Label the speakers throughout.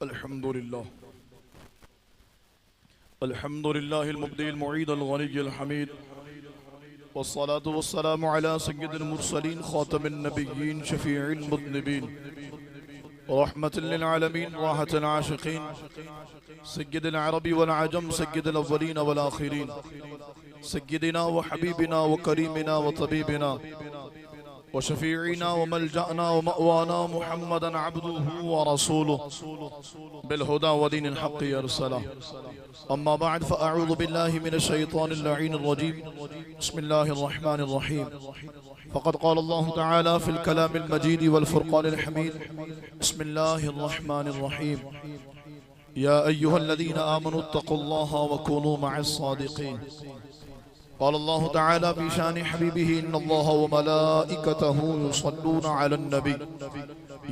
Speaker 1: अल्हम्दुलिल्लाह अल्हम्दुलिल्लाहिल मुब्दिल मुईदुल गनिय्युल हमीद वस्सलातु वस्सलामु अला सय्यिदिल मुरसलीन खातमिन नबिय्यीन शफीइल मुज़निबीन रहमतुल लिल आलमीन राहतुल आशिकीन सय्यिदिल अरबी वल अजम सय्यिदिल अव्वलीन वल आखिरीन सय्यिदिना व हबीबिना व करीमिना व तबीबिना व शफीइना व मलजअना व मअवाना मुहम्मदन अब्दुहु व रसूलुहु बिल हुदा व दीनिल हक़्क़ि अरसला अम्मा बअद फ़अऊज़ु बिल्लाहि मिनश शैतानिर रजीमिर रजीम बिस्मिल्लाहिर रहमानिर रहीम फ़क़द क़ाल अल्लाहु तआला फ़िल कलामिल मजीद वल फ़ुरक़ानिल हमीद बिस्मिल्लाहिर रहमानिर रहीम या अय्युहल्लज़ीना आमनुत्तक़ुल्लाहा व कूनू मअस सादिक़ीन क़ाल अल्लाहु तआला फ़ी शानि हबीबिही इन्नल्लाहा व मलाइकतहु युसल्लूना अलन नबी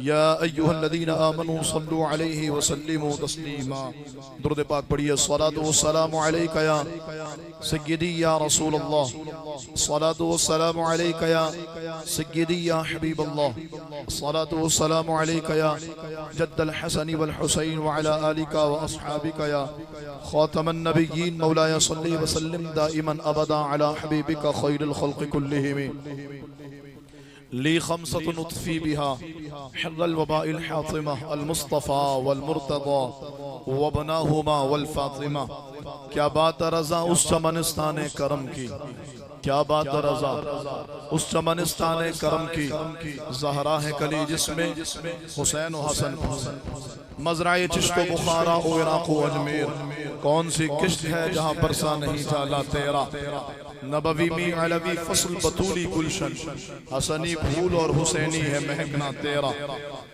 Speaker 1: या अय्युहल्लज़ीना आमनू सल्लू अलैहि व सल्लिमू तस्लीमा। दुरूद पाक पढ़िए। सलातु वस्सलामु अलैका या सय्यदी या रसूल अल्लाह, सलातु वस्सलामु अलैका या सय्यदी या हबीब अल्लाह, सलातु वस्सलामु अलैका या जद्दल हसन वल हुसैन व अला आलिका व अस्हाबिका या खातमन नबिय्यीन मौलाया सल्ली व सल्लिम दाइमन अबदा अला हबीबिका खैरिल खल्क़ि कुल्लिहिम ली खमसतुन उत्फी बिहा हिर्रल वबाइल हातिमा अल मुस्तफ़ा वल मुर्तज़ा व बनाहुमा वल फातिमा। क्या बात रज़ा उस चमनिस्ताने करम की, क्या बात रज़ा उस चमनिस्ताने करम की। ज़हरा है कली जिसमें हुसैन व हसन मज़राए चिश्तो बुखारा ओ इराक़ व अजमेर। कौन सी किश्त है जहाँ बरसा नहीं जाला तेरा। नबवी में अलवी फसल बतूली गुलशन, हसनी फूल और हुसैनी है महकना तेरा।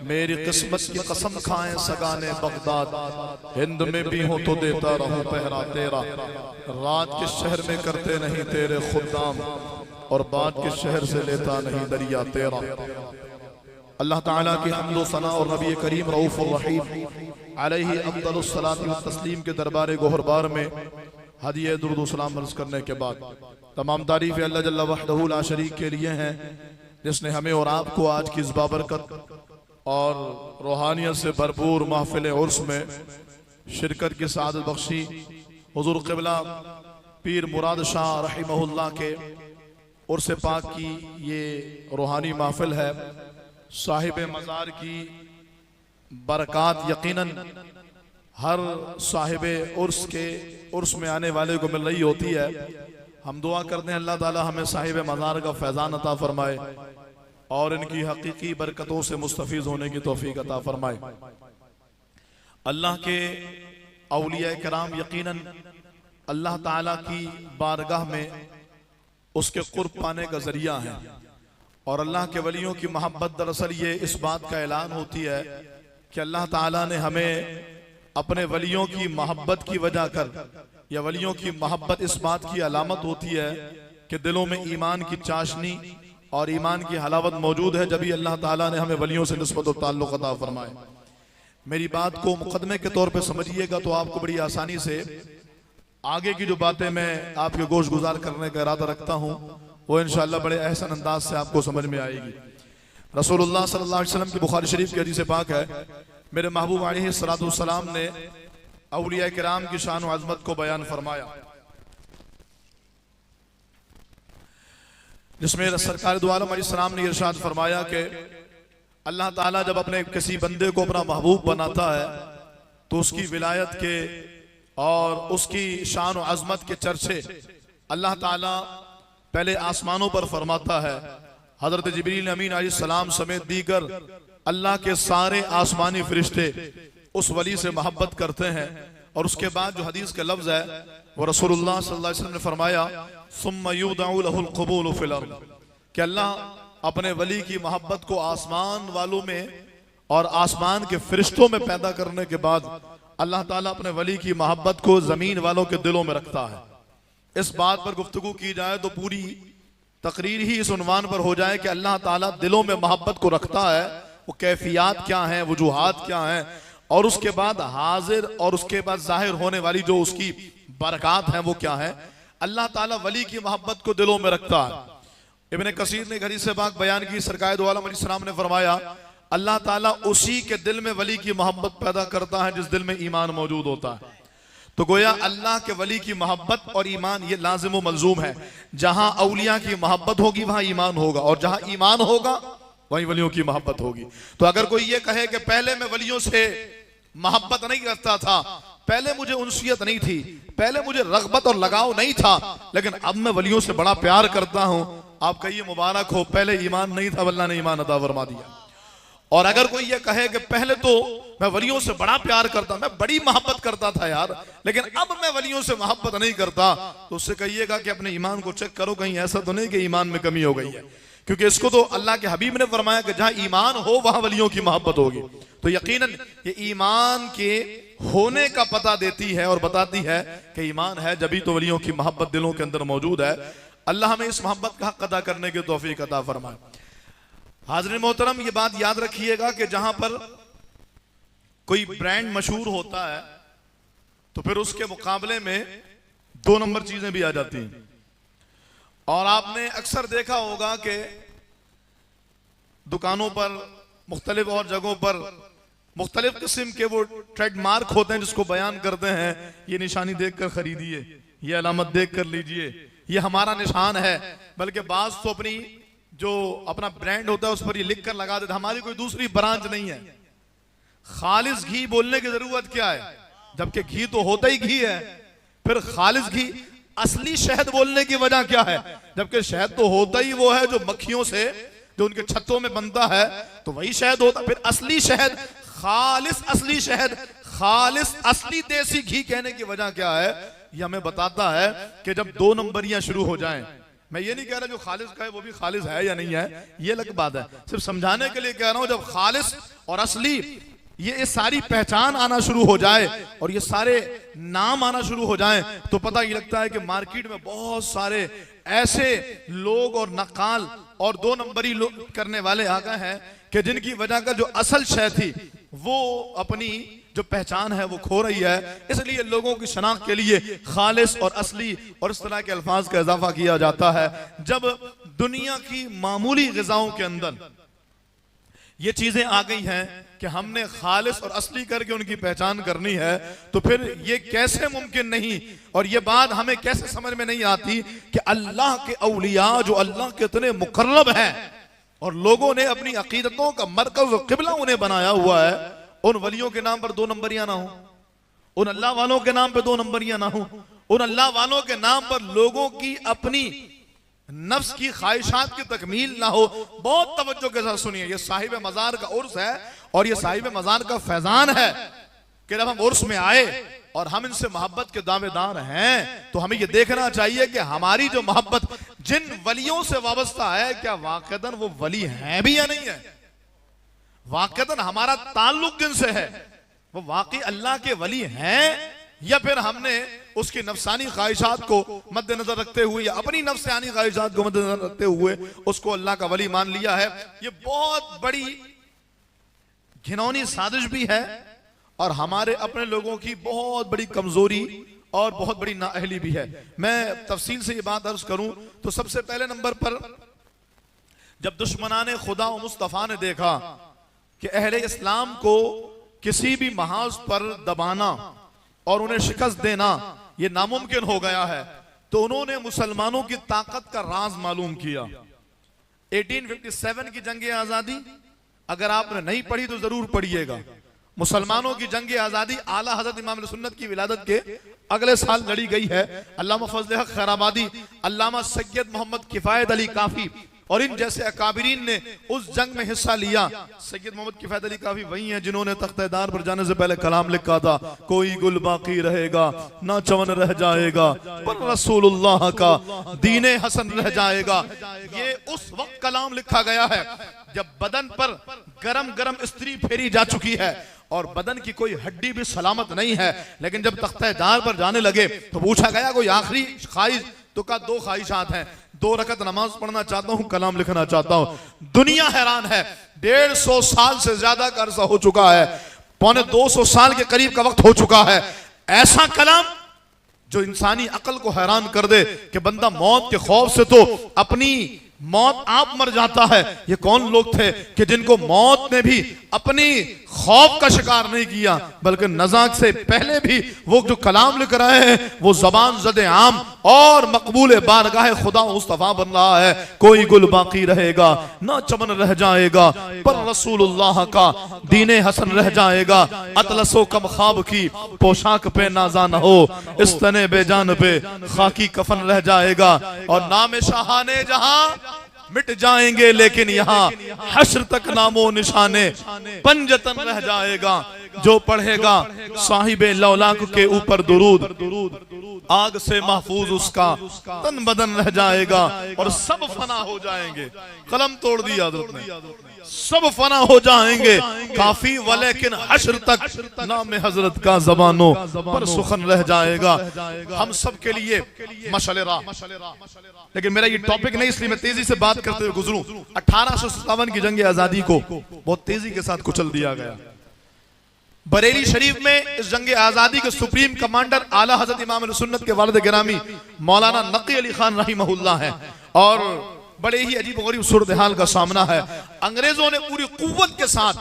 Speaker 1: मेरी किस्मत की कसम खाएं सगाने बगदाद, हिंद में भी हो तो देता रहूं पहरा तेरा। रात के शहर में करते नहीं तेरे खुदाम, और बाद के शहर से लेता नहीं दरिया तेरा। अल्लाह ताला की हम्द व सना और नबी करीम रऊफ़ रहीम अलैहि अफ़ज़लुस सलाति व तस्लीम के दरबार गोहरबार में हदिया दुरूद व सलाम अर्ज़ करने के बाद तमाम तारीफ़ अल्लाह जल्ला वहदहु ला शरीक के लिए हैं, जिसने हमें और आपको आज की इस बाबरकत और रूहानियत से भरपूर महफ़िल उर्स में शिरकत की सआदत बख्शी। हुज़ूर क़िबला पीर मुराद शाह रहिमहुल्लाह के उर्स पाक की ये रूहानी महफ़िल है। साहिब मज़ार की बरक़ात यकीनन हर साहिब उर्स के उर्स में आने वाले को मिल रही होती है। हम दुआ करते हैं अल्लाह ताला हमें साहिब मज़ार का फैज़ान अता फरमाए और इनकी हकीकी बरकतों से मुस्तफ़ीज़ होने की तौफ़ीक़ अता फरमाए। अल्लाह के औलिया कराम यकीनन अल्लाह ताला की बारगाह में उसके क़ुर्ब पाने का ज़रिया है, और अल्लाह के वलियों की मोहब्बत दरअसल ये इस बात का ऐलान होती है कि अल्लाह ताला ने हमें अपने वलियों की मोहब्बत की वजह कर, या वलियों की मोहब्बत इस बात की अलामत होती है कि दिलों में ईमान की चाशनी और ईमान की हलावत मौजूद है, जब भी अल्लाह ताला ने हमें वलियों से निस्बत और ताल्लुक़ अता फरमाए। मेरी बात को मुकदमे के तौर पे समझिएगा तो आपको बड़ी आसानी से आगे की जो बातें मैं आपके गोश गुजार करने का इरादा रखता हूँ वो इंशाअल्लाह बड़े एहसन अंदाज से आपको समझ में आएगी। रसूलुल्लाह सल्लल्लाहु अलैहि वसल्लम की बुखारी शरीफ की हदीस पाक है, मेरे महबूब अलैहिस्सलातु वस्सलाम ने औलिया किराम की शान व अज़मत को बयान फरमाया, जिसमें सरकार दो आलम अलैहिस्सलाम ने इरशाद फरमाया कि अल्लाह ताला जब अपने किसी बंदे को अपना महबूब बनाता है तो उसकी विलायत के और उसकी शान व अज़मत के चर्चे अल्लाह ताला पहले आसमानों पर फरमाता है। हजरत जिब्रील अमीन अलैहिस्सलाम समेत दीगर अल्लाह के सारे आसमानी फरिश्ते उस वली से मोहब्बत करते हैं, और उसके बाद जो हदीस का लफ्ज है वो रसूलुल्लाह सल्लल्लाहु अलैहि वसल्लम ने फरमाया सुम्मा युदअु लहुल क़बूल फ़िल अर्ज़, कि अल्लाह अपने वली की मोहब्बत को आसमान वालों में और आसमान के फरिश्तों में पैदा करने के बाद अल्लाह ताला अपने वली की मोहब्बत को जमीन वालों के दिलों में रखता है। इस बात पर गुफ्तगू की जाए तो पूरी तकरीर ही इस उन्वान पर हो जाए कि अल्लाह ताला दिलों में मोहब्बत को रखता है, वो कैफियत क्या है, वजूहात क्या है, और उसके बाद हाजिर और उसके बाद जाहिर होने वाली जो उसकी बरक़ात हैं वो क्या है। अल्लाह ताला वली की मोहब्बत को दिलों में रखता है। इब्ने कसीर ने हदीस पाक बयान की, सरकार दो आलम अलैहिस्सलाम ने फरमाया अल्लाह ताला उसी के दिल में वली की मोहब्बत पैदा करता है जिस दिल में ईमान मौजूद होता है। तो गोया अल्लाह के वली की मोहब्बत और ईमान ये लाजिम व मलजूम है। जहां औलिया की मोहब्बत होगी वहां ईमान होगा, और जहां ईमान होगा वहीं वलियों की मोहब्बत होगी। तो अगर कोई ये कहे कि पहले मैं वलियों से मोहब्बत नहीं करता था, पहले मुझे उनसियत नहीं थी, पहले मुझे रग़बत और लगाव नहीं था, लेकिन अब मैं वलियों से बड़ा प्यार करता हूं, आप कहिए मुबारक हो, पहले ईमान नहीं था, अल्लाह ने ईमान अता फरमा दिया। और अगर कोई ये कहे कि पहले तो मैं वलियों से बड़ा प्यार करता, मैं बड़ी मोहब्बत करता था यार, लेकिन अब मैं वलियों से मोहब्बत नहीं करता, तो उससे कहिएगा कि अपने ईमान को चेक करो, कहीं ऐसा तो नहीं कि ईमान में कमी हो गई है। क्योंकि इसको तो अल्लाह के हबीब ने फरमाया कि जहां ईमान हो वहां वलियों की मोहब्बत होगी। तो यकीनन ये ईमान के होने का पता देती है और बताती है कि ईमान है, जभी तो वलियों की मोहब्बत दिलों के अंदर मौजूद है। अल्लाह हमें इस मोहब्बत का हक अदा करने की तौफीक अता फरमाए। हाज़रीन मोहतरम, ये बात याद रखिएगा कि जहां पर कोई ब्रांड मशहूर होता है तो फिर उसके मुकाबले में 2 नंबर चीजें भी आ जाती हैं। और आपने अक्सर देखा होगा कि दुकानों पर, मुख्तलिफ और जगहों पर मुख्तलिफ किस्म के वो ट्रेडमार्क होते हैं जिसको बयान करते हैं, ये निशानी देखकर खरीदिए, ये अलामत देख कर लीजिए, ये हमारा निशान है। बल्कि बाज तो अपनी जो अपना ब्रांड होता है उस पर ये लिख कर लगा देते, हमारी कोई दूसरी ब्रांच नहीं है। खालिस घी बोलने की जरूरत क्या है, जबकि घी तो होता ही घी है। फिर खालिस घी, असली शहद बोलने की वजह क्या है, जबकि शहद तो होता ही वो है जो मक्खियों से, जो उनके छत्तों में बनता है, तो वही शहद होता। फिर असली शहद, खालिस असली शहद, खालिस असली देसी घी कहने की वजह क्या है, ये हमें बताता है कि जब 2 नंबरियां शुरू हो जाएं, मैं ये नहीं कह रहा जो खालिस का है वो भी खालिस है या नहीं है, ये अलग बात है, सिर्फ समझाने के लिए कह रहा हूं, जब खालिस और असली ये सारी पहचान आना शुरू हो जाए और ये सारे नाम आना शुरू हो जाएं, तो पता ये लगता है कि मार्केट में बहुत सारे ऐसे लोग और नकाल और 2 नंबरी करने वाले आ गए हैं कि जिनकी वजह का जो असल शय थी वो अपनी जो पहचान है वो खो रही है। इसलिए लोगों की शनाख्त के लिए खालिस और असली और इस तरह के अल्फाज का इजाफा किया जाता है। जब दुनिया की मामूली ग़िज़ाओं के अंदर ये चीजें आ गई हैं कि हमने खालिस और असली करके उनकी पहचान करनी है, तो फिर ये कैसे मुमकिन नहीं, और ये बात हमें कैसे समझ में नहीं आती कि अल्लाह के औलिया जो अल्लाह के इतने मुकर्रब हैं और लोगों ने अपनी अकीदतों का मरकज और किबला उन्हें बनाया हुआ है, उन वलियों के नाम पर 2 नंबरियां ना हो, उन अल्लाह वालों के नाम पर 2 नंबरियां ना हो, उन अल्लाह वालों के नाम पर लोगों की अपनी नफ्स की ख्वाहिशात की तकमील ना हो। बहुत तवज्जो के साथ सुनिए, ये साहिब मजार का उर्स है और ये साहिब मजार का फैजान है कि जब हम उर्स में आए और हम इनसे मोहब्बत के दावेदार हैं, तो हमें ये देखना चाहिए कि हमारी जो मोहब्बत जिन वलियों से वाबस्ता है, क्या वाकईतन वो वली हैं भी या नहीं है, वाकईतन हमारा ताल्लुक जिनसे है वो वाकई अल्लाह के वली हैं, या फिर हमने उसकी नफसानी ख्वाहिशात को मद्देनजर रखते हुए या अपनी नफसानी ख्वाहिशात को मद्देनजर रखते हुए उसको अल्लाह का वली मान लिया है। ये बहुत बड़ी घिनौनी साजिश भी है और हमारे अपने लोगों की बहुत बड़ी कमजोरी और बहुत बड़ी नाअहली भी है। मैं तफसील से ये बात अर्ज करूं तो सबसे पहले नंबर पर जब दुश्मनाने खुदा व मुस्तफ़ा ने देखा कि अहले इस्लाम को किसी भी महाज पर दबाना और उन्हें शिकस्त देना ये नामुमकिन हो गया है, तो उन्होंने मुसलमानों की ताकत का राज मालूम किया। 1857 की जंग आजादी अगर आपने नहीं पढ़ी तो जरूर पढ़िएगा। मुसलमानों की जंग आजादी आला हजरत इमाम सुन्नत की विलादत के अगले साल लड़ी गई है। अल्लामा फजल हक खैराबादी, अल्लामा सैयद मोहम्मद किफायत अली काफी और इन जैसे अकाबिरीन ने उस जंग में हिस्सा लिया। सैयद मोहम्मद किफायत अली काफी वही हैं जिन्होंने तख्तेदार पर जाने से पहले कलाम लिखा था, कोई गुल बाकी रहेगा ना चमन रह जाएगा पर रसूलुल्लाह का दीने हसन रह जाएगा। ये उस वक्त कलाम लिखा गया है जब बदन पर गरम गरम स्त्री फेरी जा चुकी है और बदन की कोई हड्डी भी सलामत नहीं है, लेकिन जब तख्तेदार पर जाने लगे तो पूछा गया कोई आखिरी ख्वाहिश, तो का 2 ख्वाहिशात हैं, 2 रकत नमाज पढ़ना चाहता हूं, कलाम लिखना चाहता हूं। दुनिया हैरान है, 150 साल से ज्यादा का अरसा हो चुका है, 250 साल के करीब का वक्त हो चुका है, ऐसा कलाम जो इंसानी अकल को हैरान कर दे कि बंदा मौत के खौफ से तो अपनी मौत आप मर जाता है। ये कौन लोग थे कि जिनको मौत ने भी अपनी खौफ का शिकार नहीं किया, बल्कि नज़ाक से पहले भी वो जो कलाम लिख रहे हैं वो ज़बान ज़दे आम और मकबूल बारगाह खुदा मुस्तफ़ा बन रहा है। कोई गुल बाकी रहेगा ना चमन रह जाएगा, पर रसूलुल्लाह का दीने हसन रह जाएगा। अतलसो कम ख्वाब की पोशाक पे नाजा न हो, इस तने बेजान पे खाकी कफन रह जाएगा। और नाम शाहाने जहां मिट जाएंगे, लेकिन यहाँ हश्र तक नामो निशाने पंजतन रह जाएगा। जो पढ़ेगा साहिबे लौलाक के ऊपर दुरूद, आग से महफूज उसका तन बदन रह जाएगा। और सब फना हो जाएंगे, कलम तोड़ दिया हज़रत ने, सब फना हो जाएंगे। काफी वलेकिन हश्र तक नाम हजरत का ज़बानों पर सुखन रह जाएगा। हम सब के लिए मशअल राह। लेकिन मेरा ये टॉपिक नहीं, इसलिए मैं तेजी से बात करते हुए गुजरूं। 1857 की जंग आजादी को बहुत तेजी के साथ कुचल दिया गया। बरेली शरीफ में इस जंग आजादी के सुप्रीम कमांडर आला हजरत इमाम अहले सुन्नत के वालिद गिरामी मौलाना नकी अली खान रहिमहुल्लाह है। और बड़े ही अजीब गरीब सूरत हाल का सामना है। अंग्रेजों ने पूरी कुव्वत के साथ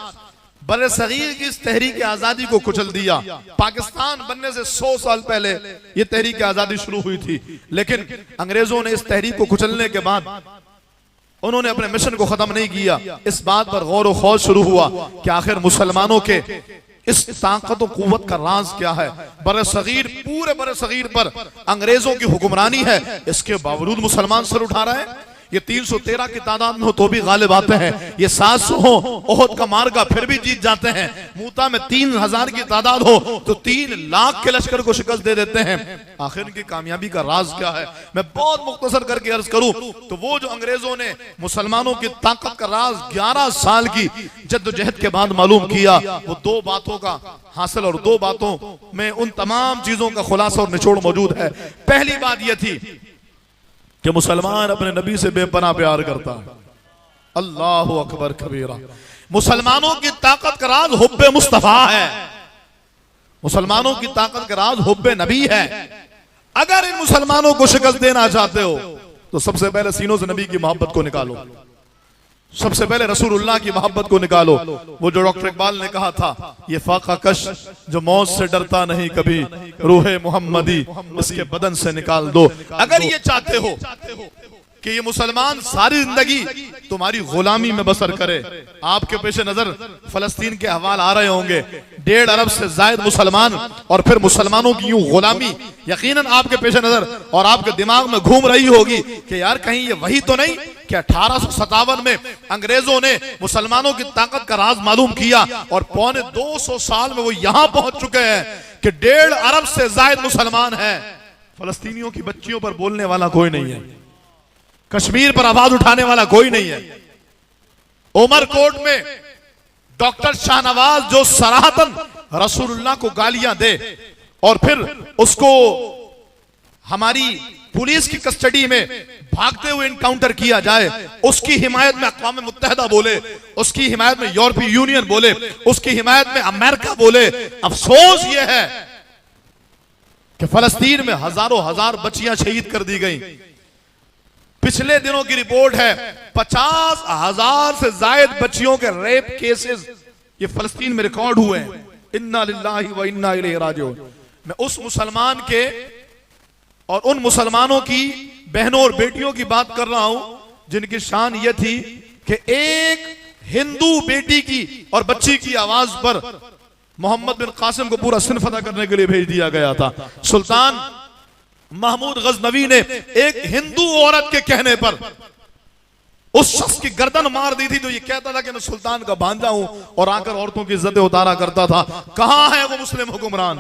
Speaker 1: बरे सगीर की इस तहरीक आजादी को कुचल दिया। पाकिस्तान बनने से 100 साल पहले ये तहरीक आजादी शुरू हुई थी, लेकिन अंग्रेजों ने इस तहरीक को कुचलने के बाद उन्होंने अपने मिशन को खत्म नहीं किया। इस बात पर गौर व खौज शुरू हुआ कि आखिर मुसलमानों के इस ताकत और कुव्वत का राज क्या है। बरे सगीर, पूरे बरे सगीर पर अंग्रेजों की हुक्मरानी है, इसके बावजूद मुसलमान सर उठा रहे हैं। ये 313 की तादाद में हो तो भी गालिब आते हैं, ये 700 हो ओहद का मार्गा फिर भी जीत जाते हैं, मूता में 3000 की तादाद हो तो 3 लाख के लश्कर को शिकस्त दे देते हैं। आखिर इनकी कामयाबी का राज क्या है? मैं बहुत मुख्तसर करके अर्ज करूं तो वो जो अंग्रेजों ने मुसलमानों की ताकत का राज 11 साल की जद्दोजहद के बाद मालूम किया, वो 2 बातों का हासिल, और 2 बातों में उन तमाम चीजों का खुलासा और निचोड़ मौजूद है। पहली बात यह थी कि मुसलमान अपने नबी से बेपनाह प्यार करता है। अल्लाह अकबर कबीरा। मुसलमानों की ताकत का राज हुब्बे मुस्तफा है, मुसलमानों की ताकत का राज हुब्बे नबी है। अगर इन मुसलमानों को शिकस्त देना चाहते हो तो सबसे पहले सीनों से नबी की मोहब्बत को निकालो, सबसे पहले रसूलुल्लाह की मोहब्बत को निकालो। वो जो डॉक्टर इकबाल ने कहा था, ये फाका कश जो मौत से डरता नहीं कभी, रूहे मोहम्मदी इसके बदन से निकाल दो। अगर ये चाहते हो कि ये मुसलमान सारी जिंदगी तुम्हारी गुलामी में बसर करे, आपके पेश नजर फलस्तीन के हवाल आ रहे होंगे, 1.5 अरब से ज्यादा मुसलमान और फिर मुसलमानों की यूं गुलामी यकीनन आपके पेश नजर और आपके दिमाग में घूम रही होगी कि यार कहीं ये वही तो नहीं कि 1857 में अंग्रेजों ने मुसलमानों की ताकत का राज मालूम किया और पौने 200 साल में वो यहां पहुंच चुके हैं कि 1.5 अरब से ज्यादा मुसलमान है। फलस्तीनियों की बच्चियों पर बोलने वाला कोई नहीं है, कश्मीर पर आवाज उठाने वाला कोई नहीं है। उमरकोट में डॉक्टर शाहनवाज जो सराहतन रसूलुल्लाह को गालियां दे और फिर उसको हमारी पुलिस की कस्टडी में भागते हुए इनकाउंटर किया जाए, उसकी हिमायत में अक़वाम मुत्तहिदा बोले, उसकी हिमायत में यूरोपीय यूनियन बोले, उसकी हिमायत में अमेरिका बोले। अफसोस यह है कि फलस्तीन में हजारों हजार बच्चियां शहीद कर दी गई। पिछले दिनों की रिपोर्ट है 50,000 से ज्यादा बच्चियों के रेप केसेस ये फलस्तीन में रिकॉर्ड हुए हैं। इन्ना लिल्लाहि व इन्ना इलैहि राजिऊन। मैं उस मुसलमान के और उन मुसलमानों की बहनों और बेटियों की बात कर रहा हूं जिनकी शान यह थी कि एक हिंदू बेटी की और बच्ची की आवाज पर मोहम्मद बिन कासिम को पूरा सिन फतह करने के लिए भेज दिया गया था। सुल्तान महमूद गजनवी ने एक हिंदू औरत के कहने पर उस शख्स की गर्दन मार दी थी जो ये कहता था कि मैं सुल्तान का भांजा हूं और आकर औरतों की इज्जतें उतारा करता था। कहां है वो मुस्लिम हुक्मरान?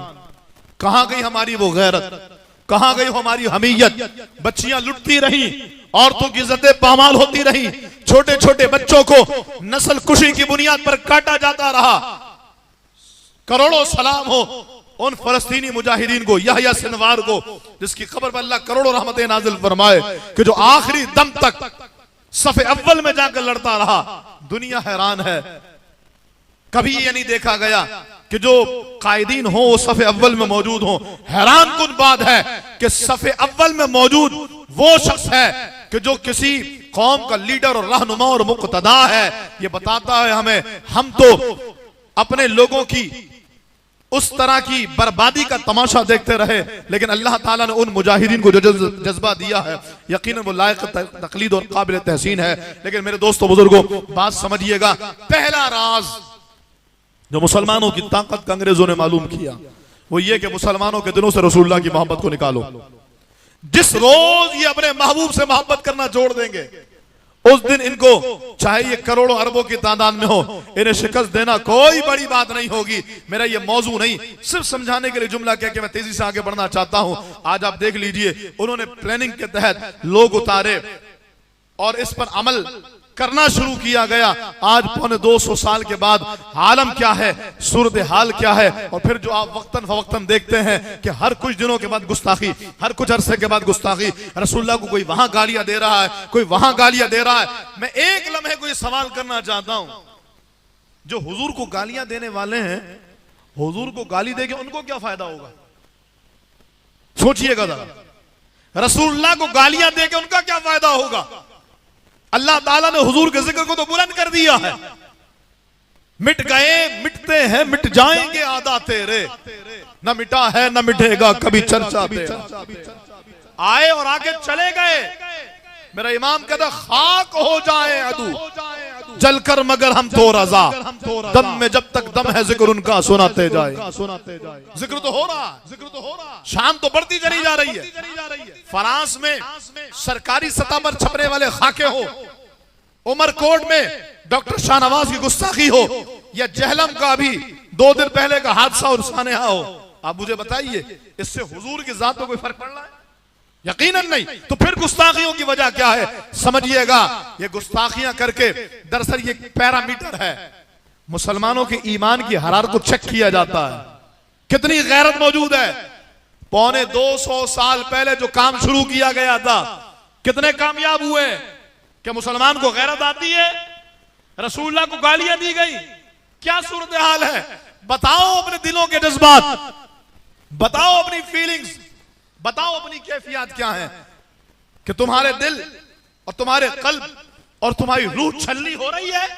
Speaker 1: कहां गई हमारी वो गैरत? कहां गई हमारी हमीयत? बच्चियां लुटती रही, औरतों की इज्जतें पामाल होती रही, छोटे छोटे बच्चों को नस्ल कुशी की बुनियाद पर काटा जाता रहा। करोड़ों सलाम हो उन फलस्तीनी मुजाहिदीन को, यहया सिनवार को, जिसकी खबर पर अल्लाह करोड़ों रहमतें नाजिल फरमाए कि जो आखिरी दम तक सफ़े अव्वल में जाकर लड़ता रहा। दुनिया हैरान है, कभी ये नहीं देखा गया कि जो कायदीन हो वो सफ़े अव्वल में मौजूद हो। हैरान कुन बात है कि सफ़े अव्वल में मौजूद वो शख्स है कि जो किसी कौम का लीडर और रहनुमा और मुक्तदा है। ये बताता है हमें, हम तो अपने लोगों की उस तरह की बर्बादी का तमाशा देखते रहे, लेकिन अल्लाह ताला ने उन मुजाहिदीन को जो जज्बा दिया है यकीनन वो लायक तकलीद और काबिल तहसीन है। लेकिन मेरे दोस्तों बुजुर्गों, बात समझिएगा, पहला राज जो मुसलमानों की ताकत का अंग्रेजों ने मालूम किया वो ये कि मुसलमानों के दिलों से रसूलुल्लाह की मोहब्बत को निकालो। जिस रोज ये अपने महबूब से मोहब्बत करना छोड़ देंगे उस दिन इनको चाहे ये करोड़ों अरबों की तादाद में हो, इन्हें शिकस्त देना कोई बड़ी बात नहीं होगी। मेरा ये मौजू नहीं, सिर्फ समझाने के लिए जुमला कह के मैं तेजी से आगे बढ़ना चाहता हूं। आज आप देख लीजिए, उन्होंने प्लानिंग के तहत लोग उतारे और इस पर अमल करना शुरू किया गया। आज पौने 200 साल के बाद आलम क्या है, सूरत हाल क्या है, और फिर जो आप वक्तन फवक्तन देखते हैं कि हर कुछ दिनों के बाद गुस्ताखी, हर कुछ अरसे के बाद गुस्ताखी, रसूलुल्लाह को कोई वहां गालियां दे रहा है, कोई वहां गालियां दे रहा है। मैं एक लम्हे को ये सवाल करना चाहता हूं, जो हुजूर को गालियां देने वाले हैं, हुजूर को गाली देके उनको क्या फायदा होगा? सोचिएगा जरा, रसूलुल्लाह को गालियां देके उनका क्या फायदा होगा? अल्लाह ताला ने हुजूर के जिक्र को तो बुलंद कर दिया है। मिट गए, मिटते हैं, मिट जाएंगे आदा तेरे, न मिटा है न मिटेगा कभी चर्चा तेरा। आए और आगे चले गए। मेरा इमाम कहता खाक हो जाए अदू जलकर मगर हम तो रजा, दम में जब तक दम है जिक्र उनका सुनाते जाए। जिक्र तो हो रहा, जिक्र तो हो रहा, शान तो बढ़ती चली जा रही है। फ्रांस में सरकारी सतह पर छपने वाले खाके हो, उमरकोट में डॉक्टर शाहनवाज की गुस्ताखी हो, या जहलम का भी 2 दिन पहले का हादसा और सानेहा हो, आप मुझे बताइए इससे हुजूर की जात को कोई फर्क पड़ रहा है? यकीनन नहीं। तो फिर गुस्ताखियों की वजह क्या है? समझिएगा, ये गुस्ताखियां करके दरअसल ये पैरामीटर है, मुसलमानों के ईमान की हरारत को चेक किया जाता है, कितनी गैरत मौजूद है। पौने 200 साल पहले जो काम शुरू किया गया था, कितने कामयाब हुए? क्या मुसलमान को गैरत आती है? रसूलुल्लाह को गालियां दी गई, क्या सूरत हाल है? बताओ अपने दिलों के जज्बात, बताओ अपनी फीलिंग्स, बताओ अपनी कैफियत क्या है कि तुम्हारे दिल और तुम्हारे कल्ब और तुम्हारी रूह छलनी हो रही है।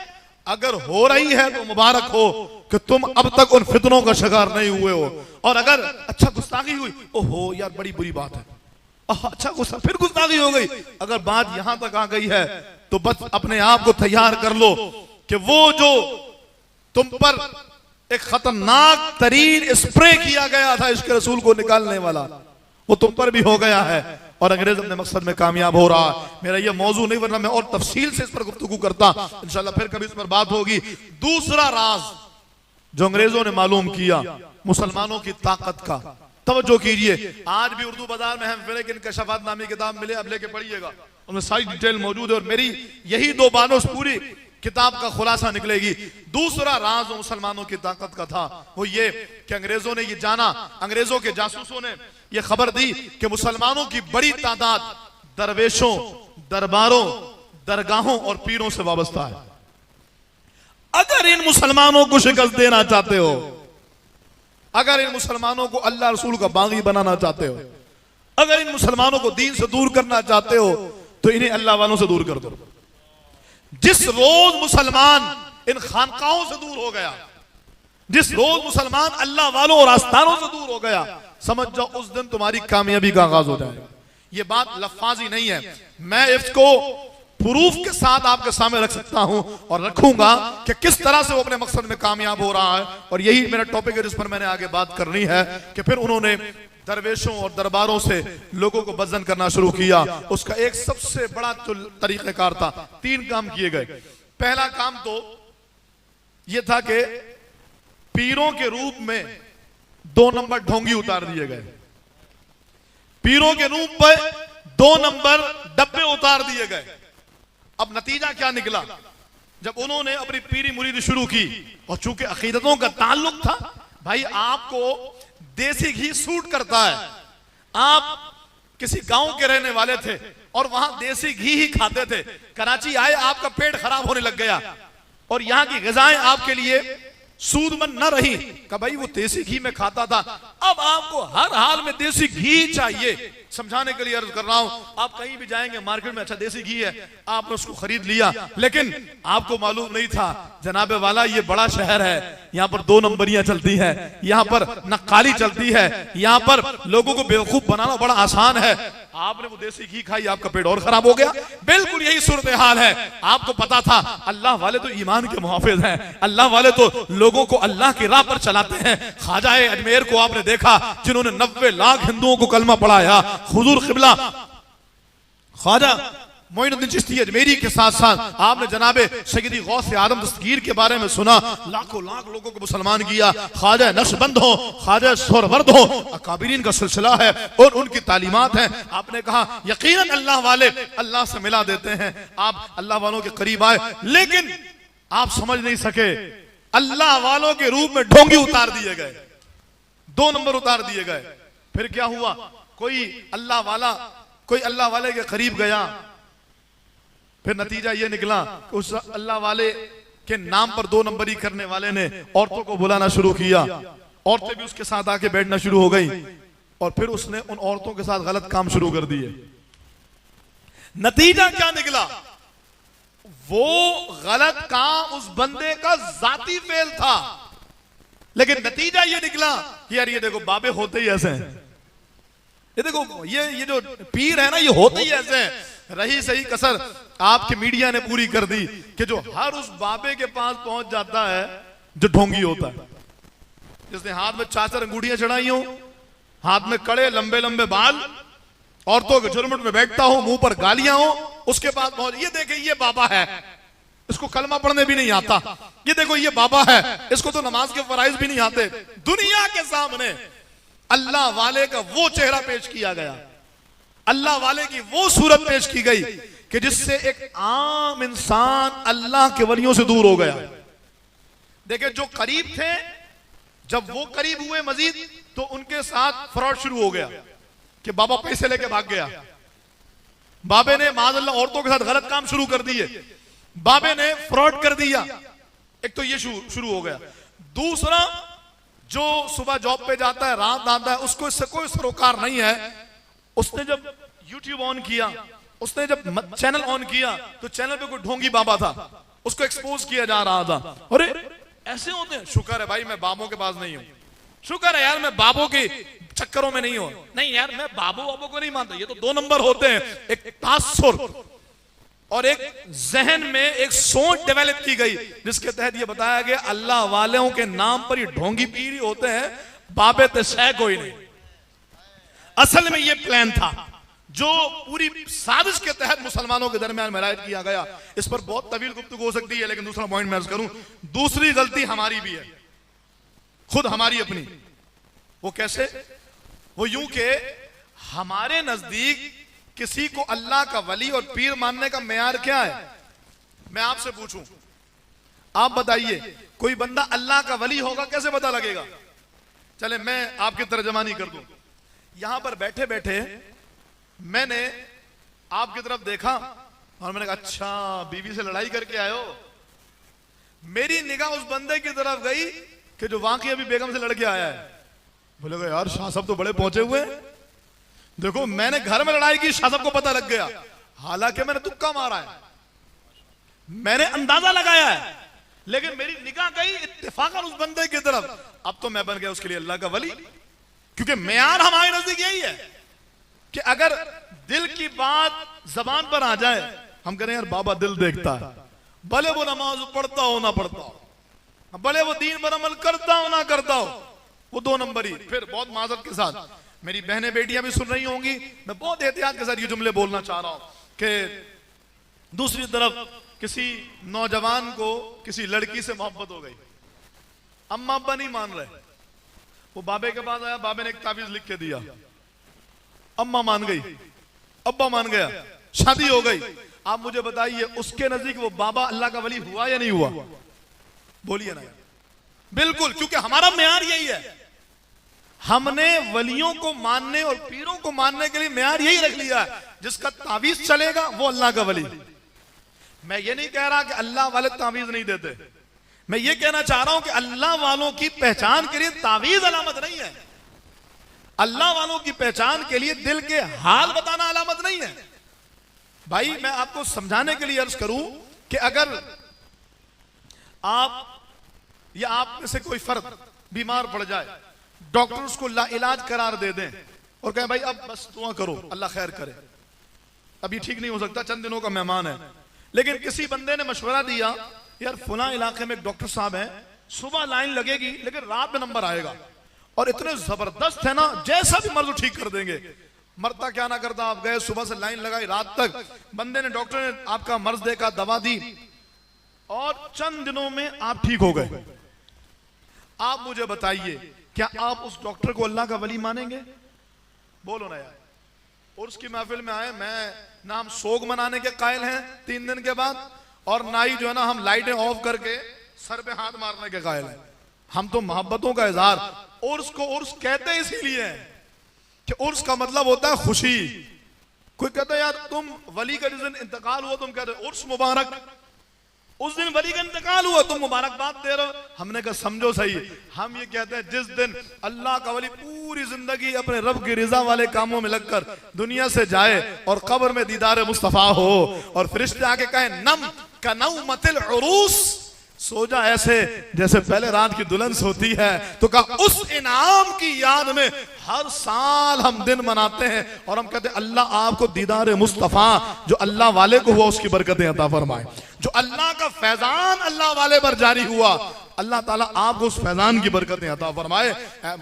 Speaker 1: अगर हो रही है तो मुबारक हो कि तुम अब तक उन फितनों का शिकार नहीं हुए हो। और अगर अच्छा गुस्ताखी हुई, ओहो यार बड़ी बुरी बात है, अच्छा गुस्सा, फिर गुस्ताखी हो गई, अगर बात यहां तक आ गई है तो बस अपने आप को तैयार कर लो कि वो जो तुम पर एक खतरनाक तरीन स्प्रे किया गया था इश्क रसूल को निकालने वाला, वो तुम पर भी हो गया है और अंग्रेज अपने मकसद में कामयाब हो रहा है। मेरा ये मौजू नहीं, वरना मैं और तफसील से इस पर गुफ्तगू करता, इंशाल्लाह फिर कभी इस पर बात होगी। दूसरा राज जो अंग्रेजों ने मालूम किया मुसलमानों की ताकत का, तवज्जो कीजिए। आज भी उर्दू बाजार में हम फिर इनकशाफात नामी किताब मिले, अब लेके पढ़िएगा, उनमें सारी डिटेल मौजूद है और मेरी यही 2 बानों से पूरी किताब का खुलासा निकलेगी। दूसरा राज जो मुसलमानों की ताकत का था वो ये कि अंग्रेजों ने ये जाना, अंग्रेजों के जासूसों ने ये खबर दी कि मुसलमानों की बड़ी तादाद दरवेशों, दरबारों, दरगाहों और पीरों से वाबस्ता है। अगर इन मुसलमानों को शिकस्त देना चाहते हो, अगर इन मुसलमानों को अल्लाह रसूल का बागी बनाना चाहते हो, अगर इन मुसलमानों को दीन से दूर करना चाहते हो, तो इन्हें अल्लाह वालों से दूर कर दो। जिस रोज मुसलमान इन खानकाहों से दूर हो गया, जिस रोज मुसलमान अल्लाह वालों और आस्थानों से दूर हो गया, समझ जाओ उस दिन तुम्हारी कामयाबी का आगाज हो जाएगा। ये बात लफ्ज़ी नहीं है, मैं इसको प्रूफ के साथ आपके सामने रख सकता हूं और रखूंगा कि किस तरह से वो अपने मकसद में कामयाब हो रहा है। और यही मेरा टॉपिक है जिस पर मैंने आगे बात करनी है कि फिर उन्होंने दरवेशों और दरबारों से लोगों को बदजन करना शुरू किया। उसका एक सबसे बड़ा जो तरीक़ेकार था, 3 काम किए गए। पहला काम तो यह था कि पीरों के रूप में 2 नंबर ढोंगी उतार दिए गए, पीरों के रूप पर 2 नंबर डब्बे उतार दिए गए। अब नतीजा क्या निकला? जब उन्होंने अपनी पीरी मुरीदी शुरू की और चूंकि अकीदतों का ताल्लुक था, भाई आपको देसी घी सूट करता है, आप किसी गांव के रहने वाले थे और वहां देसी घी ही खाते थे, कराची आए आपका पेट खराब होने लग गया और यहां की ग़िज़ाएं आपके लिए सूदमंद न रही, का भाई वो देसी घी में खाता था, अब आपको हर हाल में देसी घी चाहिए। समझाने के लिए अर्ज कर रहा हूं, आप कहीं भी जाएंगे मार्केट में, अच्छा देसी घी है, आपने उसको खरीद लिया, लेकिन आपको मालूम नहीं था जनाबे वाला ये बड़ा शहर है, यहाँ पर 2 नंबरियां चलती है, यहाँ पर नक्काली चलती है, यहाँ पर लोगों को बेवकूफ बनाना बड़ा आसान है। आपने वो देसी घी खाई, आपका पेट और खराब हो गया। बिल्कुल यही सूरत हाल है। आपको पता था अल्लाह वाले तो ईमान के मुहाफिज हैं, अल्लाह वाले तो लोगों को अल्लाह की राह पर चलाते हैं। ख्वाजा अजमेर को आपने देखा जिन्होंने 90 लाख हिंदुओं को कलमा पढ़ाया। हुजूर क़िबला ख्वाजा मोइनुद्दीन चिश्ती अजमेरी के साथ साथ आपने जनाबे सैयदी गौस आदम दस्तगीर के बारे में सुना, लाखों लाख लोगों को मुसलमान किया। ख्वाजा नक्शबंद हो, ख्वाजा सोहरवर्द हो, अकाबिरीन का सिलसिला है और उनकी तालीमात हैं। आपने कहा यकीनन अल्लाह वाले अल्लाह से मिला देते हैं। आप अल्लाह वालों के करीब आए, लेकिन आप समझ नहीं सके, अल्लाह वालों के रूप में ढोंगी उतार दिए गए, 2 नंबर उतार दिए गए। फिर क्या हुआ, कोई अल्लाह वाले के करीब गया, फिर नतीजा ये निकला कि उस अल्लाह वाले के नाम पर 2 नंबरी करने वाले ने औरतों को बुलाना शुरू किया, औरतें भी उसके साथ आके बैठना शुरू हो गई, और फिर उसने उन औरतों के साथ गलत काम शुरू कर दिए। नतीजा क्या निकला, वो गलत काम उस बंदे का जाती फेल था, लेकिन नतीजा ये निकला कि यार ये देखो बाबे होते ही ऐसे हैं, ये देखो ये जो पीर है ना ये होते ही ऐसे हैं। रही सही कसर आपके मीडिया ने पूरी कर दी कि जो हर उस बाबे के पास पहुंच जाता है जो ढोंगी होता है, जिसने हाथ में 4 अंगूठियां चढ़ाई हो, हाथ में कड़े लंबे लंबे बाल, औरतों के झुरमुट में बैठता हो, मुंह पर गालियां हो, उसके पास पहुंच, ये देखे ये बाबा है, इसको कलमा पढ़ने भी नहीं आता, ये देखो ये बाबा है, इसको तो नमाज के फराइज भी नहीं आते। दुनिया के सामने अल्लाह वाले का वो चेहरा पेश किया गया, अल्लाह वाले की वो सूरत पेश की गई कि जिससे एक आम इंसान अल्लाह के वलियों से दूर हो गया। देखिए जो करीब थे, जब वो करीब हुए मजीद, तो उनके साथ फ्रॉड शुरू हो गया कि बाबा पैसे लेके भाग गया, बाबे ने माज़अल्लाह औरतों के साथ गलत काम शुरू कर दिए, बाबे ने फ्रॉड कर दिया। एक तो ये शुरू हो गया। दूसरा, जो सुबह जॉब पे जाता है, रात आता है, उसको इससे कोई सरोकार नहीं है। उसने जब यूट्यूब ऑन किया, उसने जब चैनल ऑन किया, तो चैनल पे कोई ढोंगी बाबा था, उसको एक्सपोज किया जा रहा था। अरे ऐसे होते हैं, शुक्र है भाई मैं बाबों के पास नहीं हूं, शुक्र है यार मैं बाबों के चक्करों में नहीं हूं। नहीं यार मैं बाबों को नहीं मानता, ये तो 2 नंबर होते हैं। एक तासुर और एक जहन में एक सोच डेवलप की गई, जिसके तहत ये बताया गया अल्लाह वालों के नाम पर ये ढोंगी पीर होते हैं, बाबे तशह कोई नहीं। असल में ये प्लान था जो पूरी साजिश के तहत मुसलमानों के दरमियान मरायत किया गया। इस पर बहुत तवील गुफ्तगू हो सकती है, लेकिन दूसरा पॉइंट मैं अर्ज करूं, दूसरी गलती हमारी भी है, खुद हमारी अपनी। वो कैसे? वो यूं के हमारे नजदीक किसी को अल्लाह का वली और पीर मानने का मेयार क्या है? मैं आपसे पूछूं, आप बताइए, कोई बंदा अल्लाह का वली होगा कैसे पता लगेगा? चले मैं आपकी तर्जमानी कर दूं। यहां पर बैठे बैठे मैंने आपकी तरफ देखा और मैंने कहा अच्छा बीवी से लड़ाई करके आए हो। मेरी निगाह उस बंदे की तरफ गई कि जो वाकई अभी बेगम से लड़के आया है। बोले यार शाह साहब तो बड़े पहुंचे हुए हैं, देखो मैंने घर में लड़ाई की, शाह साहब को पता लग गया, हालांकि मैंने तुक्का मारा है, मैंने अंदाजा लगाया है, लेकिन मेरी निगाह गई इत्तेफाकन उस बंदे की तरफ। अब तो मैं बन गया उसके लिए अल्लाह का वली, क्योंकि मेयार हमारे नजदीक यही है कि अगर दिल की बात जबान पर आ जाए, हम करें यार बाबा दिल देखता है, भले वो नमाज पढ़ता हो ना पढ़ता हो, भले वो दीन पर अमल करता हो ना करता हो, वो 2 नंबरी। फिर बहुत माजरत के साथ मेरी बहनें बेटियां भी सुन रही होंगी, मैं बहुत एहतियात के साथ ये जुमले बोलना चाह रहा हूं कि दूसरी तरफ किसी नौजवान को किसी लड़की से मोहब्बत हो गई, अम्मा अब्बा नहीं मान रहे, वो बाबे के पास आया, बाबे ने एक ताबीज लिख के दिया, अम्मा मान गई, अब्बा मान गया, शादी हो गई। आप मुझे बताइए उसके नजदीक वो बाबा अल्लाह का वली हुआ या नहीं हुआ? बोलिए ना। बिल्कुल, क्योंकि हमारा मेयार यही है, हमने वलियों को मानने और पीरों को मानने के लिए मेयार यही रख लिया है, जिसका तावीज चलेगा वो अल्लाह का वली। मैं ये नहीं कह रहा कि अल्लाह वाले तावीज नहीं देते, मैं ये कहना चाह रहा हूं कि अल्लाह वालों की पहचान के लिए तावीज अलामत नहीं है। अल्लाह वालों की पहचान के लिए दिल के हाल बताना अलामत नहीं है। भाई मैं आपको समझाने के लिए अर्ज करूं कि अगर आप या आप में से कोई फर्द बीमार पड़ जाए, डॉक्टर उसको इलाज करार दे दें और कहें भाई अब बस दुआ करो अल्लाह खैर करे, अभी ठीक नहीं हो सकता, चंद दिनों का मेहमान है, लेकिन किसी बंदे ने मशवरा दिया यार फला इलाके में एक डॉक्टर साहब हैं, सुबह लाइन लगेगी लेकिन रात में नंबर आएगा और इतने जबरदस्त है ना जैसा भी मर्ज ठीक कर देंगे, मरता क्या ना करता, आप गए सुबह से लाइन लगाई रात तक, बंदे ने डॉक्टर ने आपका मर्ज देखा, दवा दी और चंद दिनों में आप ठीक हो गए। आप मुझे बताइए क्या आप उस डॉक्टर को अल्लाह का वली मानेंगे? बोलो ना यार। और उसकी महफिल में आए, मैं ना हम सोग मनाने के कायल हैं 3 दिन के बाद, और ना ही जो है ना हम लाइटें ऑफ करके सर पे हाथ मारने के कायल हैं। हम तो मोहब्बतों का इजहार, उर्स को उर्स कहते इसीलिए हैं कि उर्स का मतलब होता है खुशी। कोई कहता है यार तुम वली का जिस दिन इंतकाल हुआ तुम कहते हो उर्स मुबारक, उस दिन वली का इंतकाल हुआ तुम मुबारकबाद दे रहे हो। हमने कहा समझो सही, हम ये कहते हैं जिस दिन अल्लाह का वली पूरी जिंदगी अपने रब की रिजा वाले कामों में लगकर दुनिया से जाए और कब्र में दीदार मुस्तफा हो और फरिश्ते आके कहें नम का नौमतिल उरूस, सो जा ऐसे जैसे पहले रात की दुल्हन सोती है, तो कहा उस इनाम की याद में हर साल हम दिन मनाते हैं और हम कहते हैं अल्लाह आपको दीदार मुस्तफा जो अल्लाह वाले को हुआ उसकी बरकतें अता फरमाए, जो अल्लाह का फैजान अल्लाह वाले पर जारी हुआ अल्लाह ताला आपको उस फैजान की बरकतें अता फरमाए।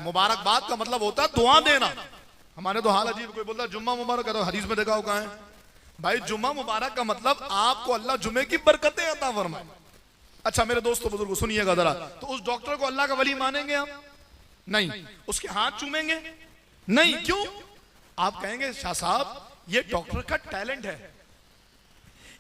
Speaker 1: मुबारकबाद का मतलब होता है दुआ देना। हमारे तो हाल अजीब, कोई बोलता है जुम्मा मुबारक, तो हदीस में देखा हो कहां है भाई जुम्मा मुबारक का मतलब आपको अल्लाह जुम्मे की बरकतें अता फरमाए। अच्छा मेरे दोस्तों बुजुर्गों सुनिएगा जरा, तो उस डॉक्टर को अल्लाह का वली मानेंगे आप? नहीं। उसके हाथ चूमेंगे? नहीं। क्यों? आप कहेंगे शाह साहब ये डॉक्टर का टैलेंट है,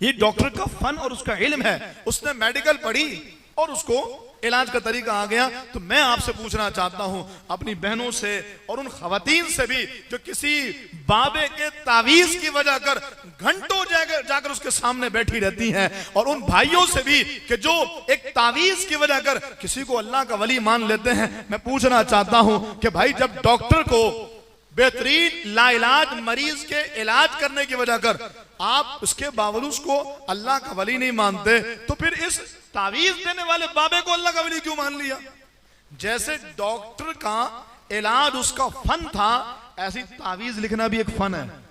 Speaker 1: ये डॉक्टर का फन और उसका इल्म है, उसने मेडिकल पढ़ी और उसको इलाज का तरीका आ गया। तो मैं आपसे पूछना चाहता हूं अपनी बहनों से और उन खवातीन से भी जो किसी बाबे के तावीज की वजह कर घंटों जाकर उसके सामने बैठी रहती हैं, और उन भाइयों से भी कि जो एक तावीज की वजह कर किसी को अल्लाह का वली मान लेते हैं। मैं पूछना चाहता हूं कि भाई जब डॉक्टर को बेहतरीन लाइलाज मरीज के इलाज करने की वजह कर आप उसके बावजूद उसको अल्लाह का वली नहीं मानते, तो फिर इस तावीज देने वाले बाबे को अल्लाह का वली क्यों मान लिया? जैसे डॉक्टर का इलाज उसका फन था, ऐसी तावीज लिखना भी एक फन है।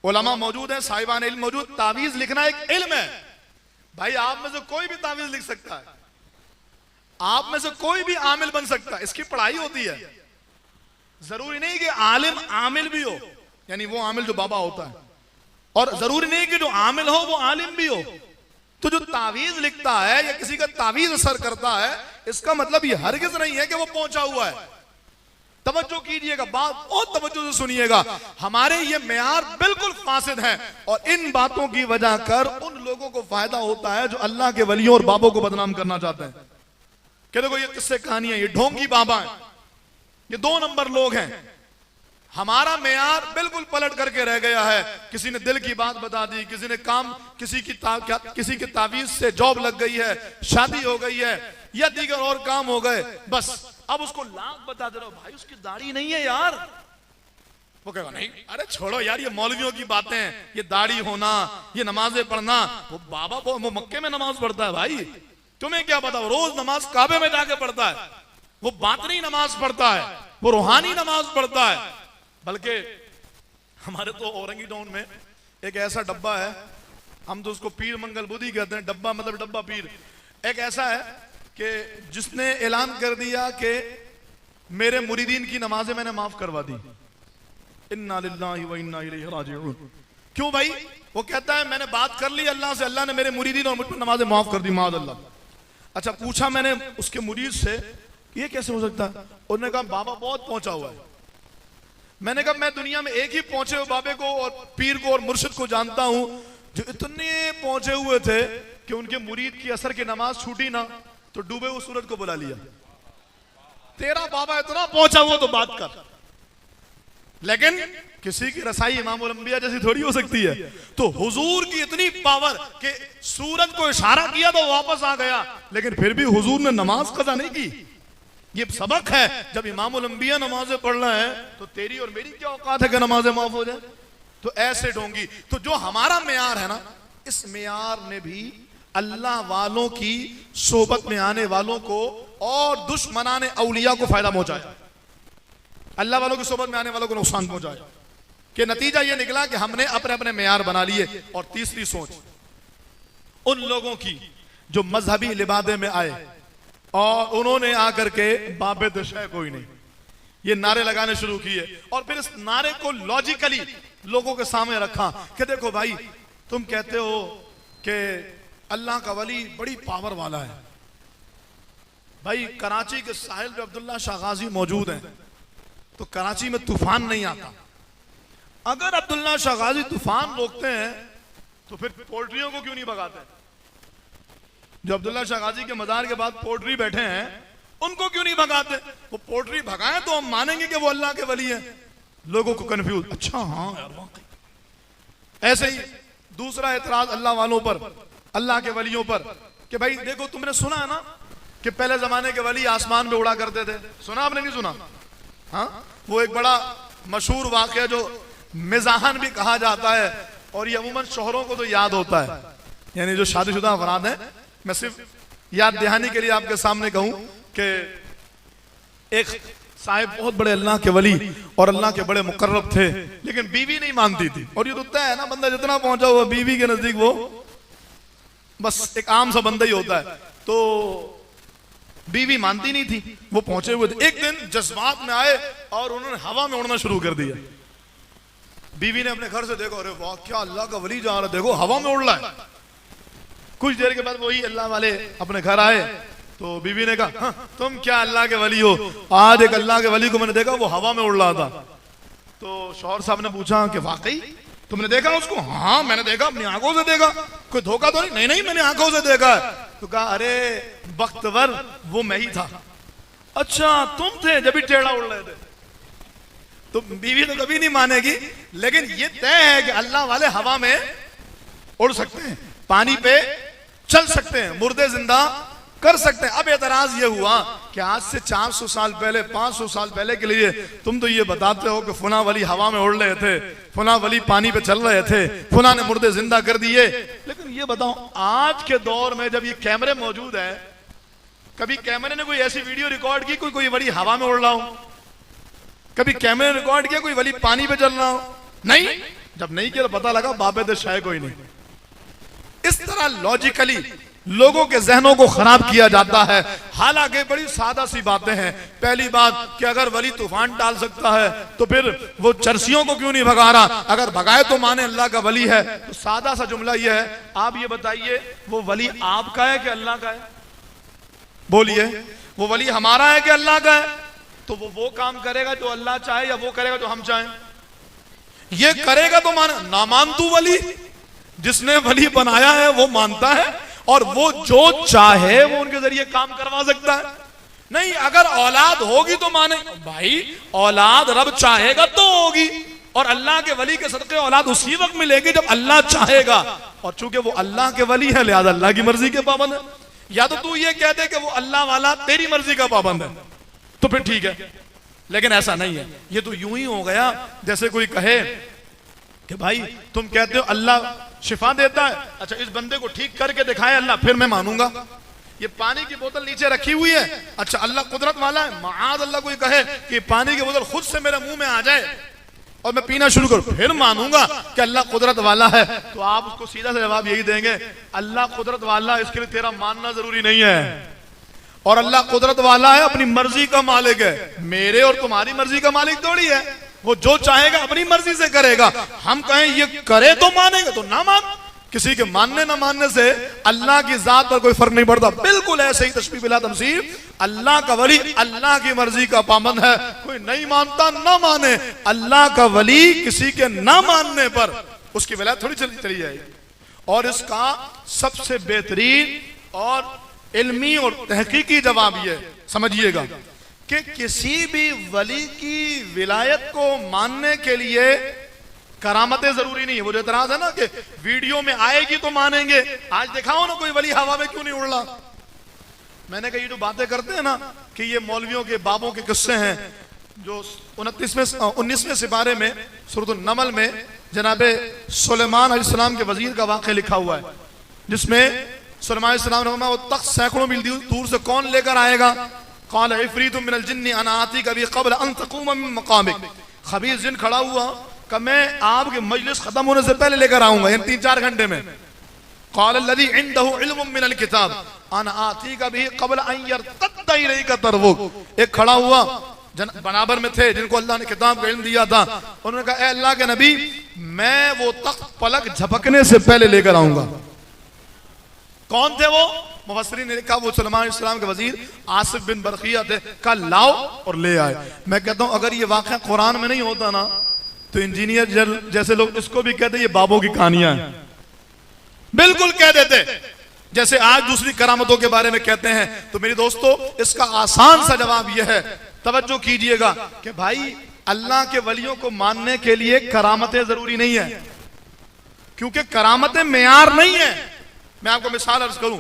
Speaker 1: उलमा मौजूद है, साहिबान इल्म मौजूद, तावीज लिखना एक इल्म है। भाई आप में से कोई भी तावीज लिख सकता है, आप में से कोई भी आमिल बन सकता है, इसकी पढ़ाई होती है। जरूरी नहीं कि आलिम आमिल भी हो, यानी वो आमिल जो बाबा होता है, और जरूरी नहीं कि जो आमिल हो वो आलिम भी हो। तो जो तावीज लिखता है या किसी का तावीज असर करता है, इसका मतलब ये हरगिज नहीं है कि वो पहुंचा हुआ है। तवज्जो कीजिएगा, बात बहुत तवज्जो से सुनिएगा, हमारे ये मेयार बिल्कुल फासिद है और इन बातों की वजह कर उन लोगों को फायदा होता है जो अल्लाह के वलियों और बाबों को बदनाम करना चाहते हैं कि देखो ये किससे कहानियां, ये ढोंगी बाबा है, ये 2 नंबर लोग हैं। हमारा मेयार बिल्कुल पलट करके रह गया है। किसी ने दिल की बात बता दी, किसी ने काम, किसी की तावीज से जॉब लग गई है, शादी हो गई है या दीगर और काम हो गए, बस अब उसको लाख बता दे रहा हो भाई उसकी दाढ़ी नहीं है यार। वो कहेगा नहीं, अरे छोड़ो यार ये मौलवियों की बातें हैं, ये दाढ़ी होना, ये नमाजें पढ़ना, वो बाबा वो मक्के में नमाज पढ़ता है भाई, तुम्हें क्या पता, वो रोज नमाज काबे में जाके पढ़ता है, वो बातनी नमाज पढ़ता है, वो रूहानी नमाज पढ़ता है। बल्कि हमारे तो औरंगी टाउन में एक ऐसा डब्बा है, हम तो उसको पीर मंगल बुद्धि कहते हैं, डब्बा मतलब डब्बा पीर। एक ऐसा है कि जिसने ऐलान कर दिया कि मेरे मुरीदीन की नमाजें मैंने माफ करवा दी। इन्ना लिल्लाहि व इन्ना इलैहि राजिऊन। क्यों भाई? वो कहता है मैंने बात कर ली अल्लाह से, अल्लाह ने मेरे मुरीदीन और मुझ पर नमाजें माफ कर दी, माअल्लाह। अच्छा पूछा मैंने उसके मुरीद से ये कैसे हो सकता है? उन्होंने कहा बाबा बहुत पहुंचा हुआ है। मैंने कहा मैं दुनिया में एक ही पहुंचे हुए बाबे को और पीर को और मुर्शिद को जानता हूं जो इतने पहुंचे हुए थे कि उनके मुरीद की असर की नमाज छूटी ना तो डूबे हुए सूरज को बुला लिया। तेरा बाबा इतना पहुंचा हुआ तो बात कर, लेकिन किसी की रसाई इमामुल अंबिया जैसी थोड़ी हो सकती है। तो हुजूर की इतनी पावर कि सूरज को इशारा किया तो वापस आ गया, लेकिन फिर भी हुजूर ने नमाज कज़ा नहीं की। ये सबक है। जब इमामुल अंबिया नमाजें पढ़ना है तो तेरी और मेरी क्या औकात है कि नमाजें माफ हो जाए? तो ऐसे ढोंगी। तो जो हमारा मेयार है ना, इस मेयार ने भी अल्लाह वालों की सोबत में आने वालों को और दुश्मनाने औलिया को फायदा पहुंचाया, अल्लाह वालों की सोबत में आने वालों को नुकसान पहुंचाया। कि नतीजा यह निकला कि हमने अपने अपने मेयार बना लिए। और तीसरी सोच उन लोगों की जो मजहबी लिबादे में आए और उन्होंने आकर के बाबे दशा कोई नहीं, ये नारे लगाने शुरू किए। और फिर इस नारे को लॉजिकली लोगों के सामने रखा कि देखो भाई, तुम कहते हो कि अल्लाह का वली बड़ी पावर वाला है। भाई कराची के साहिल पे अब्दुल्ला शाह गाजी मौजूद हैं, तो कराची में तूफान नहीं आता। अगर अब्दुल्ला शाह गाजी तूफान रोकते हैं तो फिर पोल्ट्रियों को क्यों नहीं भगाते? जो अब्दुल्ला शाह गाजी के मजार के बाद पोल्ट्री बैठे हैं उनको क्यों नहीं भगाते? वो पोल्ट्री भगाएं तो हम मानेंगे कि वो अल्लाह के वली हैं। लोगों को कंफ्यूज, अच्छा हाँ यार वाकई। ऐसे ही दूसरा एतराज अल्लाह वालों पर, अल्लाह के वलियों पर, कि भाई देखो तुमने सुना है ना कि पहले जमाने के वली आसमान में उड़ा करते थे। सुना आपने? नहीं सुना? हाँ, वो एक बड़ा मशहूर वाकया जो मिजाहन भी कहा जाता है और ये अमूमन शोहरों को तो याद होता है, यानी जो शादीशुदा अफराद हैं। मैं सिर्फ याद दहानी के लिए आपके सामने कहूं कि एक साहिब बहुत बड़े अल्लाह के वली और अल्लाह के बड़े मुकर्रब थे, लेकिन बीवी नहीं मानती थी। और ये तो तय है ना, बंदा जितना पहुंचा हुआ बीवी के नजदीक वो बस एक आम सा बंदा ही होता है। तो बीवी मानती नहीं थी, वो पहुंचे हुए थे। एक दिन जज्बात में आए और उन्होंने हवा में उड़ना शुरू कर दिया। बीवी ने अपने घर से देखा, अरे वाह क्या अल्लाह का वली जा रहा है, देखो हवा में उड़ रहा है। कुछ देर के बाद वही अल्लाह वाले अपने घर आए तो बीवी ने कहा, हाँ, तुम क्या अल्लाह के वली हो? आज एक अल्लाह के वली को मैंने देखा, वो हवा में उड़ रहा था। तो शौहर साहब ने पूछा कि वाकई तुमने देखा उसको? हाँ मैंने देखा, अपनी आंखों से देखा। कोई धोखा तो नहीं? नहीं नहीं, मैंने आंखों से देखा है। तो कहा, अरे बख्तवर वो मैं ही था। अच्छा तुम थे जब भी टेढ़ा उड़ रहे थे? तो बीवी तो कभी नहीं मानेगी, लेकिन ये तय है कि अल्लाह वाले हवा में उड़ सकते हैं, पानी पे चल सकते हैं, मुर्दे जिंदा कर सकते हैं। अब एतराज ये हुआ कि आज से 400 साल पहले, 500 साल पहले के लिए तुम तो ये बताते हो कि फुना वली हवा में उड़ रहे थे, फुना वली पानी पे चल रहे थे, फुना ने मुर्दे जिंदा कर दिए। लेकिन ये बताओ आज के दौर में जब ये कैमरे मौजूद है, कभी कैमरे ने कोई ऐसी वीडियो रिकॉर्ड की कोई वली हवा में उड़ रहा हो? कभी कैमरे ने रिकॉर्ड किया कोई वली पानी पे चल रहा हो? नहीं। जब नहीं किया तो पता लगा बाबे दे शायद कोई नहीं। इस तरह लॉजिकली लोगों के जहनों को खराब किया जाता है। हालांकि बड़ी सादा सी बातें हैं। पहली बात कि अगर वली तूफान डाल सकता है तो फिर वो चरसियों को क्यों नहीं भगा रहा? अगर भगाए तो माने अल्लाह का वली है। तो सादा सा जुमला ये है, आप ये बताइए वो वली आपका है कि अल्लाह का है? बोलिए, वो वली हमारा है कि अल्लाह का है? तो वो काम करेगा जो अल्लाह चाहे या वो करेगा जो हम चाहें? ये करेगा तो माने, ना मान तू वली, जिसने वली बनाया है वो मानता है और वो जो चाहे वो उनके जरिए काम करवा सकता है। नहीं, अगर औलाद होगी तो माने, भाई औलाद रब चाहेगा तो होगी, और अल्लाह के वली के सदके औलाद उसी वक्त मिलेगी जब अल्लाह चाहेगा। और चूंकि वो अल्लाह के वली है लिहाजा अल्लाह की मर्जी के पाबंद है। या तो तू ये कह दे कि वो अल्लाह वाला तेरी मर्जी का पाबंद है, तो फिर ठीक है, लेकिन ऐसा नहीं है। ये तो यूं ही हो गया जैसे कोई कहे कि भाई तुम कहते हो अल्लाह शिफा देता है, अच्छा इस बंदे को ठीक करके दिखाए अल्लाह, फिर मैं मानूंगा। ये पानी की बोतल नीचे रखी हुई है, अच्छा अल्लाह कुदरत वाला है, माआद अल्लाह कोई कहे कि पानी की बोतल खुद से मेरे मुंह में आ जाए और मैं पीना शुरू करूं, फिर मानूंगा कि अल्लाह कुदरत वाला है। तो आप उसको सीधा सा जवाब यही देंगे, अल्लाह कुदरत वाला है इसके लिए तेरा मानना जरूरी नहीं है, और अल्लाह कुदरत वाला है अपनी मर्जी का मालिक है, मेरे और तुम्हारी मर्जी का मालिक थोड़ी है। वो जो चाहेगा अपनी मर्जी से करेगा। हम कहें ये करे तो मानेंगे, तो ना मान। किसी के मानने ना मानने से अल्लाह की जात पर कोई फर्क नहीं पड़ता। बिल्कुल ऐसे ही तशबीह बिला तमसील, अल्लाह का वली अल्लाह की मर्जी का पाबंद है। कोई नहीं मानता ना माने, अल्लाह का वली किसी के ना मानने पर उसकी विलायत थोड़ी चली जाएगी। और इसका सबसे बेहतरीन और इल्मी और तहकीकी जवाब ये समझिएगा कि किसी भी वली की विलायत को मानने के लिए करामतें जरूरी नहीं है। वो जो एतराज है ना कि वीडियो में आएगी तो मानेंगे, आज दिखाओ ना कोई वली हवा में क्यों नहीं उड़ रहा।
Speaker 2: मैंने कहा ये जो बातें करते हैं ना कि ये मौलवियों के बाबों के किस्से हैं, जो 19वें सिपारे में सूरत नमल में जनाबे सुलेमान अलैहिस्सलाम के वजीर का वाक़या लिखा हुआ है, जिसमें सुलेमान अलैहिस्सलाम ने फरमाया वो तख्त सैकड़ों मील दूर से कौन लेकर आएगा? क़ाल इफ़रीतुम मिनल जिन्नि अना आतीका बिही क़ब्ल अन तक़ूम मिन मक़ामिक। खबीर जिन खड़ा हुआ कि मैं आपके मजलिस खत्म होने से पहले लेकर आऊंगा, यानी 3-4 घंटे में। क़ाल अल्लज़ी इंदहु इल्मुम मिनल किताब अना आतीका बिही क़ब्ल अन यरतद्द इलैका तर्वुक। एक खड़ा हुआ बराबर में थे जिनको अल्लाह ने किताब का इल्म दिया था, उन्होंने कहा ए अल्लाह के नबी, मैं वो तख्त पलक झपकने से पहले लेकर आऊंगा। कौन थे वो? मुफस्सिरीन ने लिखा वो सुलेमान अलैहिस्सलाम के वजीर आसिफ बिन बरखिया थे। कल लाओ और ले आए। मैं कहता हूं अगर ये वाक़या कुरान में नहीं होता ना तो इंजीनियर जैसे लोग इसको भी कहते ये बाबों की कहानियां हैं, बिल्कुल कह देते, जैसे आज दूसरी करामतों के बारे में कहते हैं। तो मेरे दोस्तों, इसका आसान सा जवाब यह है, तवज्जो कीजिएगा कि भाई अल्लाह के वलियों को मानने के लिए करामतें जरूरी नहीं है, क्योंकि करामतें मेयार नहीं है। मैं आपको मिसाल अर्ज करूं,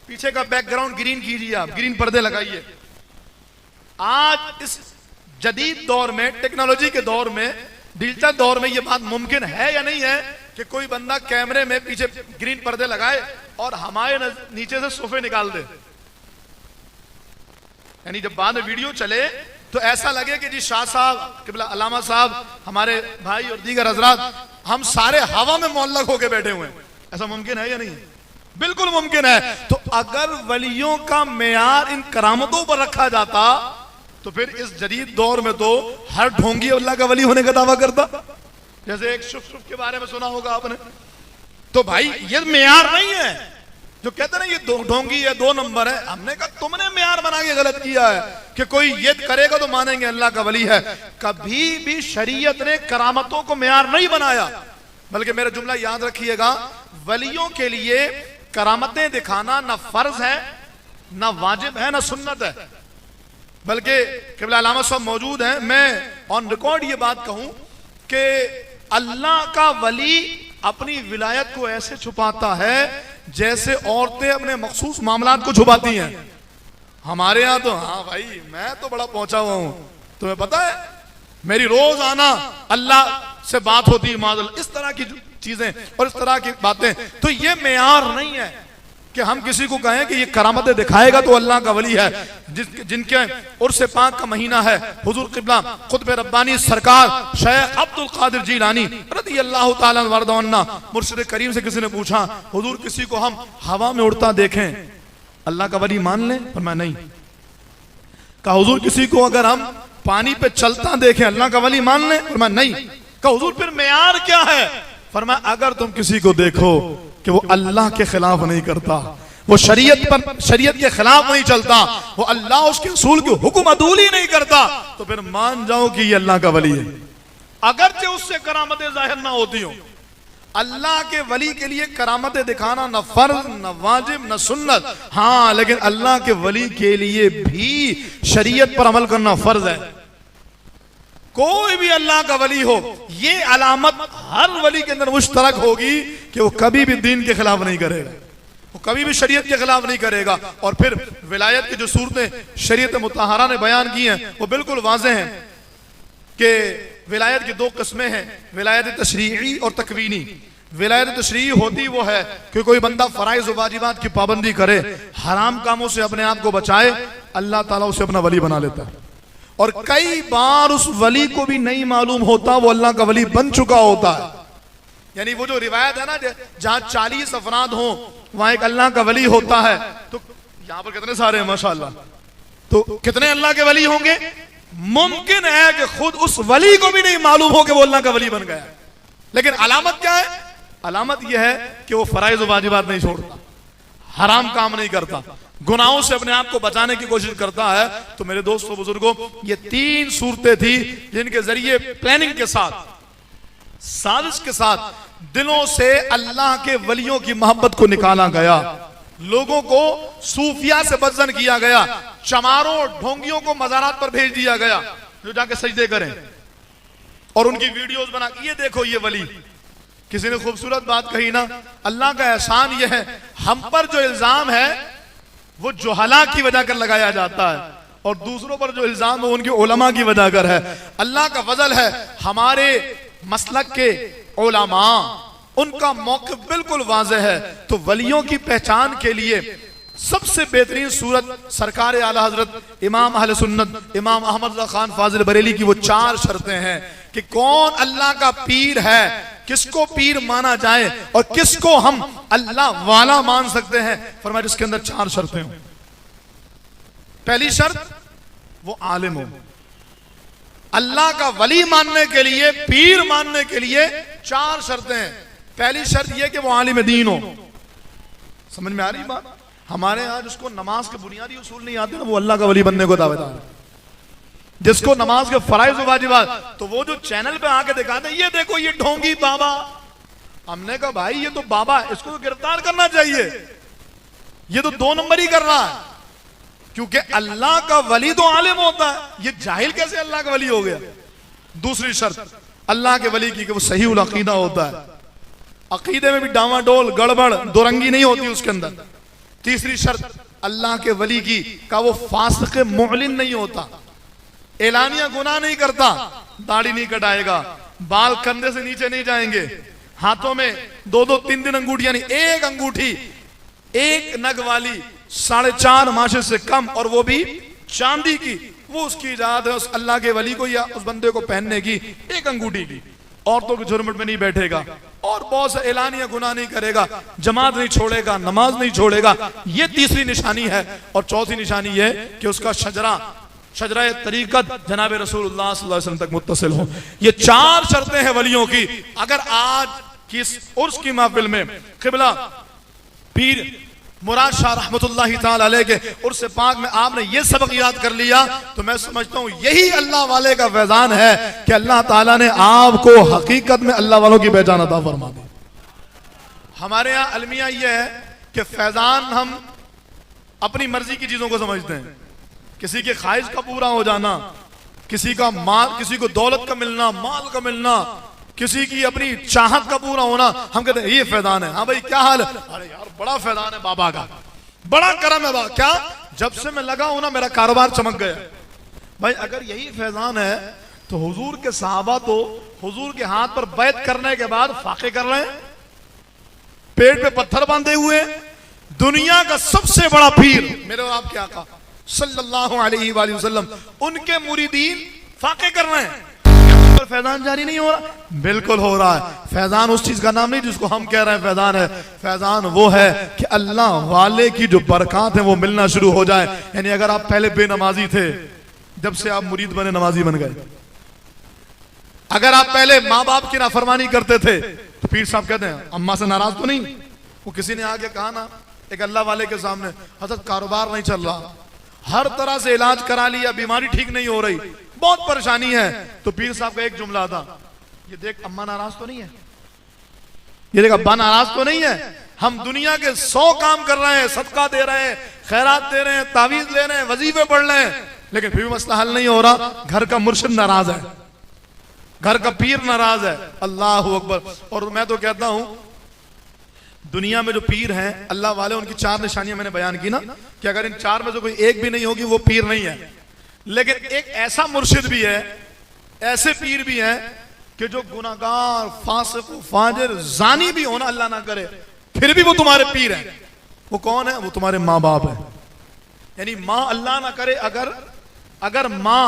Speaker 2: पीछे का बैकग्राउंड ग्रीन कीजिए, आप ग्रीन पर्दे लगाइए। आज इस जदीद दौर में, टेक्नोलॉजी के दौर में, डिजिटल दौर में यह बात मुमकिन है या नहीं है कि कोई बंदा कैमरे में पीछे ग्रीन पर्दे लगाए और हमारे नीचे से सोफे निकाल दे? यानी जब बाद में वीडियो चले तो ऐसा लगे कि जी शाह साहब, किबला अलामा साहब, हमारे भाई और दीगर हजरात, हम सारे हवा में मुअल्लक होकर बैठे हुए हैं। ऐसा मुमकिन है या नहीं? बिल्कुल मुमकिन है। तो अगर वलियों का मेयार इन करामतों पर रखा जाता तो फिर इस जदीद दौर में तो हर ढोंगी अल्लाह का वली होने का दावा करता। जैसे एक शुफ के बारे में सुना होगा आपने। तो भाई ये मेयार नहीं है, जो कहते ना ये ढोंगी है, 2 नंबर है। हमने कहा तुमने मेयार बना के गलत किया है कि कोई ये करेगा तो मानेंगे अल्लाह का वली है। कभी भी शरीयत ने करामतों को मेयार नहीं बनाया, बल्कि मेरा जुमला याद रखिएगा, वलियों के लिए करामतें दिखाना ना फर्ज है, ना वाजिब है, ना सुन्नत है। बल्कि किबला अलामा साहब मौजूद हैं, मैं ऑन रिकॉर्ड ये बात कहूं कि अल्लाह का वली अपनी विलायत को ऐसे छुपाता है जैसे औरतें अपने मखसूस मामलात को छुपाती हैं। हमारे यहाँ तो हाँ भाई मैं तो बड़ा पहुंचा हुआ हूं, तुम्हें पता है मेरी रोज आना अल्लाह से बात होती है, मादल इस तरह की चीजें और इस तरह की बातें। तो ये मेयार नहीं है कि हम किसी को कहें कि ये करामतें दिखाएगा तो अल्लाह का वली है। जिनके उर्स पाक का महीना है, हुजूर किबला खुतब रब्बानी सरकार शेख अब्दुल कादिर जीलानी रज़ियल्लाहु ताला अन्हु मुर्शिद करीम से किसी ने पूछा, हुजूर किसी को हम हवा में उड़ता देखें अल्लाह का वली मान लें? फरमाया नहीं। कहा हुजूर किसी को अगर हम पानी पे चलता देखें अल्लाह का वली मान लें? फरमाया नहीं। कहा हुजूर फिर मेयार क्या है? फरमाया अगर तुम किसी को देखो कि वो अल्लाह के खिलाफ नहीं करता, वो शरीयत के खिलाफ नहीं चलता, वो अल्लाह उसके रसूल की हुक्म अदूली नहीं करता, तो फिर मान जाओ कि ये अल्लाह का वली है, अगरचे उससे करामतें जाहिर ना होती हो। अल्लाह के वली के लिए करामतें दिखाना न फर्ज, न वाजिब, न सुन्नत, हाँ लेकिन अल्लाह के वली के लिए भी शरीयत पर अमल करना फर्ज है। कोई भी अल्लाह का वली हो, ये अलामत हर वली के अंदर मुश्तरक होगी कि वो कभी भी दीन के खिलाफ नहीं करेगा, वो कभी भी शरीयत के खिलाफ नहीं करेगा। और फिर विलायत की जो सूरतें शरीयत मुताहरा ने बयान की हैं वो बिल्कुल वाज़ेह हैं कि विलायत की 2 किस्में हैं, विलायत तशरीई और तकवीनी। विलायत तशरीई होती वो है कि कोई बंदा फराइज व वाजिबात की पाबंदी करे, हराम कामों से अपने आप को बचाए, अल्लाह ताला उसे अपना वली बना लेता है। और कई बार उस वली को भी नहीं मालूम होता वो अल्लाह का वली बन चुका होता है। यानी वो जो रिवायत है ना, जहां 40 अफराद हो वहां एक अल्लाह का वली होता है, तो यहां पर कितने सारे हैं माशाअल्लाह, तो कितने अल्लाह के वली होंगे? मुमकिन है कि खुद उस वली को भी नहीं मालूम हो कि वो अल्लाह का वली बन गया। लेकिन अलामत क्या है? अलामत यह है कि वो फराइज वाजिबात नहीं छोड़ता, हराम काम नहीं करता, गुनाहों से अपने आप को बचाने की कोशिश करता है। तो मेरे दोस्तों बुजुर्गों, ये 3 सूरतें थी जिनके जरिए प्लानिंग के साथ, साजिश के साथ दिलों से अल्लाह के वलियों की मोहब्बत को निकाला गया, लोगों को सूफिया से बदजन किया गया, चमारों ढोंगियों को मज़ारात पर भेज दिया गया जो जाके सजदे करें और उनकी वीडियोस बना के ये देखो ये वली। किसी ने खूबसूरत बात कही ना, अल्लाह का एहसान यह है हम पर जो इल्जाम है वो जुहला की वजह कर लगाया जाता है, और दूसरों पर जो इल्जाम है उनके उलमा की वजह कर है। अल्लाह का फजल है, हमारे मसलक के उलमा, उनका मौक़िफ़ बिल्कुल वाज़ेह है। तो वलियों की पहचान के लिए सबसे बेहतरीन सूरत सरकार आला हजरत इमाम अहले सुन्नत इमाम अहमद रज़ा खान फाजिल बरेली की वो 4 शर्तें हैं कि कौन अल्लाह का पीर है, किसको पीर माना जाए और किसको हम अल्लाह वाला मान सकते हैं। फरमाया इसके अंदर 4 शर्तें हों। पहली शर्त, वो आलिम हो। अल्लाह का वली मानने के लिए, पीर मानने के लिए 4 शर्तें हैं। पहली शर्त यह कि वो आलिम दीन हो। समझ में आ रही बात? हमारे यहां जिसको नमाज के बुनियादी उसूल नहीं आते ना, वो अल्लाह का वली बनने को दावेदार है। जिसको नमाज के फराइज वाजिबात, तो वो जो चैनल पे आके दिखाते, ये देखो ये ढोंगी बाबा। हमने कहा भाई ये तो बाबा है, इसको तो गिरफ्तार करना चाहिए, ये तो 2 नंबर ही कर रहा है। क्योंकि अल्लाह का वली तो आलिम होता है, ये जाहिल कैसे अल्लाह का वली हो गया। दूसरी शर्त अल्लाह के वली की कि वो सही उल अकीदा होता है, अकीदे में भी डावाडोल गड़बड़ दोरंगी नहीं होती उसके अंदर। तीसरी शर्त अल्लाह के वली की का वो फासिक मुअलिन नहीं होता, एलानिया गुनाह नहीं करता, दाढ़ी नहीं कटाएगा, बाल कंधे से नीचे नहीं जाएंगे, हाथों में 2-2 3-3 अंगूठियां नहीं, एक अंगूठी 1 नग वाली 4.5 माशे से कम, और वो भी चांदी की, वो उसकी इजाजत है उस अल्लाह के वली को या उस बंदे को पहनने की, 1 अंगूठी की। औरतों के झुरमुट में नहीं बैठेगा, और बहुत से एलानिया गुनाह नहीं करेगा, जमात नहीं छोड़ेगा, नमाज नहीं छोड़ेगा। ये तीसरी निशानी है। और चौथी निशानी है कि उसका शजरा तरीकत जनाब रसूलुल्लाह सल्लल्लाहु अलैहि वसल्लम तक मुत्तसिल हो। ये 4 शर्तें हैं वलियों की। अगर आज की इस उर्स की महफिल में क़िबला पीर मुराद शाह रहमतुल्लाहि ताला अलैह के उर्स पाक में आपने ये सबक याद कर लिया, तो मैं समझता हूं यही अल्लाह वाले का फैजान है कि अल्लाह ताला ने आपको हकीकत में अल्लाह वालों की पहचान अता फरमा दी। हमारे यहाँ अलमिया ये है कि फैजान हम अपनी मर्जी की चीजों को समझते हैं, किसी के ख्वाहिश का पूरा हो जाना, किसी का माल, किसी को दौलत का मिलना, माल का मिलना, किसी की अपनी चाहत का पूरा होना, हम कहते हैं ये फैजान है। हाँ भाई क्या हाल है? अरे यार बड़ा फैजान है बाबा का, बड़ा करम है बाबा। क्या जब से मैं लगा हूं ना मेरा कारोबार चमक गया। भाई अगर यही फैजान है तो हुजूर के सहाबा तो हुजूर के हाथ पर बैत करने के बाद फाके कर रहे हैं, पेट पे पत्थर बांधे हुए। दुनिया का सबसे बड़ा पीर मेरे और आपके आका सल्लल्लाहु अलैहि वसल्लम, उनके मुरीदीन फाके कर रहे हैं। फैजान जारी नहीं हो रहा? बिल्कुल हो रहा है। फैजान उस चीज का नाम नहीं जिसको हम कह रहे हैं फैजान है। फैजान वो है कि अल्लाह वाले की जो बरकत है वो मिलना शुरू हो जाए। यानी अगर आप पहले बेनमाजी थे, जब से आप मुरीद बने नमाजी बन गए। अगर आप पहले माँ बाप की नाफरमानी करते थे, तो पीर साहब कहते हैं अम्मा से नाराज तो नहीं? वो किसी ने आगे कहा ना एक अल्लाह वाले के सामने, हजरत कारोबार नहीं चल रहा, हर तरह से इलाज करा लिया, बीमारी ठीक नहीं हो रही, बहुत परेशानी है। तो पीर साहब का एक जुमला था, ये देख अम्मा नाराज तो नहीं है, ये देख अब्बा नाराज तो नहीं है। हम दुनिया के 100 काम कर रहे हैं, सदका दे रहे हैं, खैरात दे रहे हैं, तावीज ले रहे हैं, वजीफे पढ़ रहे हैं, लेकिन फिर भी मसला हल नहीं हो रहा। घर का मुर्शिद नाराज है, घर का पीर नाराज है। अल्लाह अकबर। और मैं तो कहता हूं दुनिया में जो पीर हैं अल्लाह वाले, उनकी 4 निशानियां मैंने बयान की ना, कि अगर इन 4 में से कोई एक भी नहीं होगी वो पीर नहीं है। लेकिन एक ऐसा मुर्शिद भी है, ऐसे पीर भी हैं कि जो गुनाहगार, फासिक, फाजिर, जानी भी होना अल्लाह ना करे, फिर भी वो तुम्हारे पीर हैं। वो कौन है? वो तुम्हारे माँ बाप है। यानी माँ अल्लाह ना करे, अगर माँ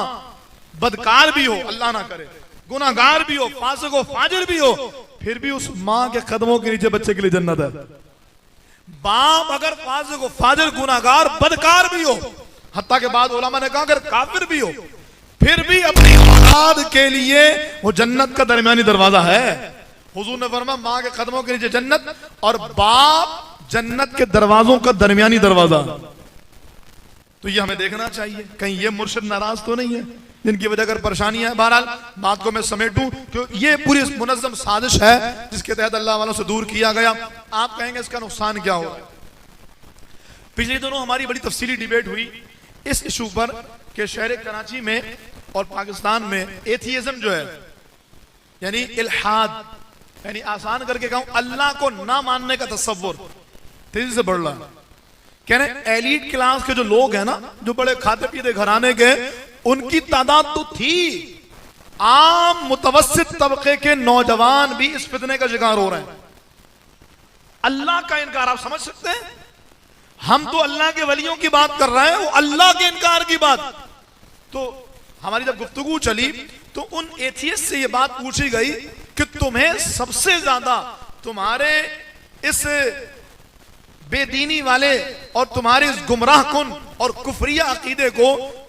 Speaker 2: बदकार भी हो, अल्लाह ना करे, गुनाहगार भी हो, फासिक हो, फाजिर भी हो, फिर भी उस माँ के कदमों के नीचे बच्चे के लिए जन्नत है। बाप अगर फासिक हो, फाजिर, गुनाहगार, बदकार भी हो, हत्ता के बाद उलमा ने कहा अगर काफिर भी हो, फिर भी अपनी औलाद के लिए वो जन्नत का दरमियानी दरवाजा है। हुजूर ने फरमाया माँ के कदमों के नीचे जन्नत, और बाप जन्नत के दरवाजों का दरमियानी दरवाजा। तो ये हमें देखना चाहिए कहीं ये मुर्शिद नाराज तो नहीं है जिनकी वजह कर परेशानी है। बहरहाल बात को मैं समेटूं कि ये पूरी मुनज़्ज़म साजिश है जिसके तहत अल्लाह वालों से दूर किया गया। आप कहेंगे इसका नुकसान क्या हो? पिछले दिनों हमारी बड़ी तफसीली डिबेट हुई इस इशू पर कि शहर कराची में और पाकिस्तान में एथियज्म जो है, यानी इल्हाद, यानी आसान करके कहूं अल्लाह को ना मानने का तसव्वुर तेजी से बढ़ रहा है। कह रहे एलीट क्लास के जो लोग हैं ना, जो बड़े खाते पीते घराने के, उनकी तादाद तो थी, आम मुतवस्सित तबके के नौजवान भी इस फितने का शिकार हो रहे हैं। अल्लाह का इनकार आप समझ सकते हैं? हम तो अल्लाह के वलियों की बात कर रहे हैं, वो अल्लाह के इनकार की बात। तो हमारी जब गुफ्तगू चली तो उन एथियस्ट से ये बात पूछी गई कि तुम्हें सबसे ज्यादा तुम्हारे इस बेदीनी वाले और तुम्हारे इस गुमराह कुन और कुफरिया अकीदे को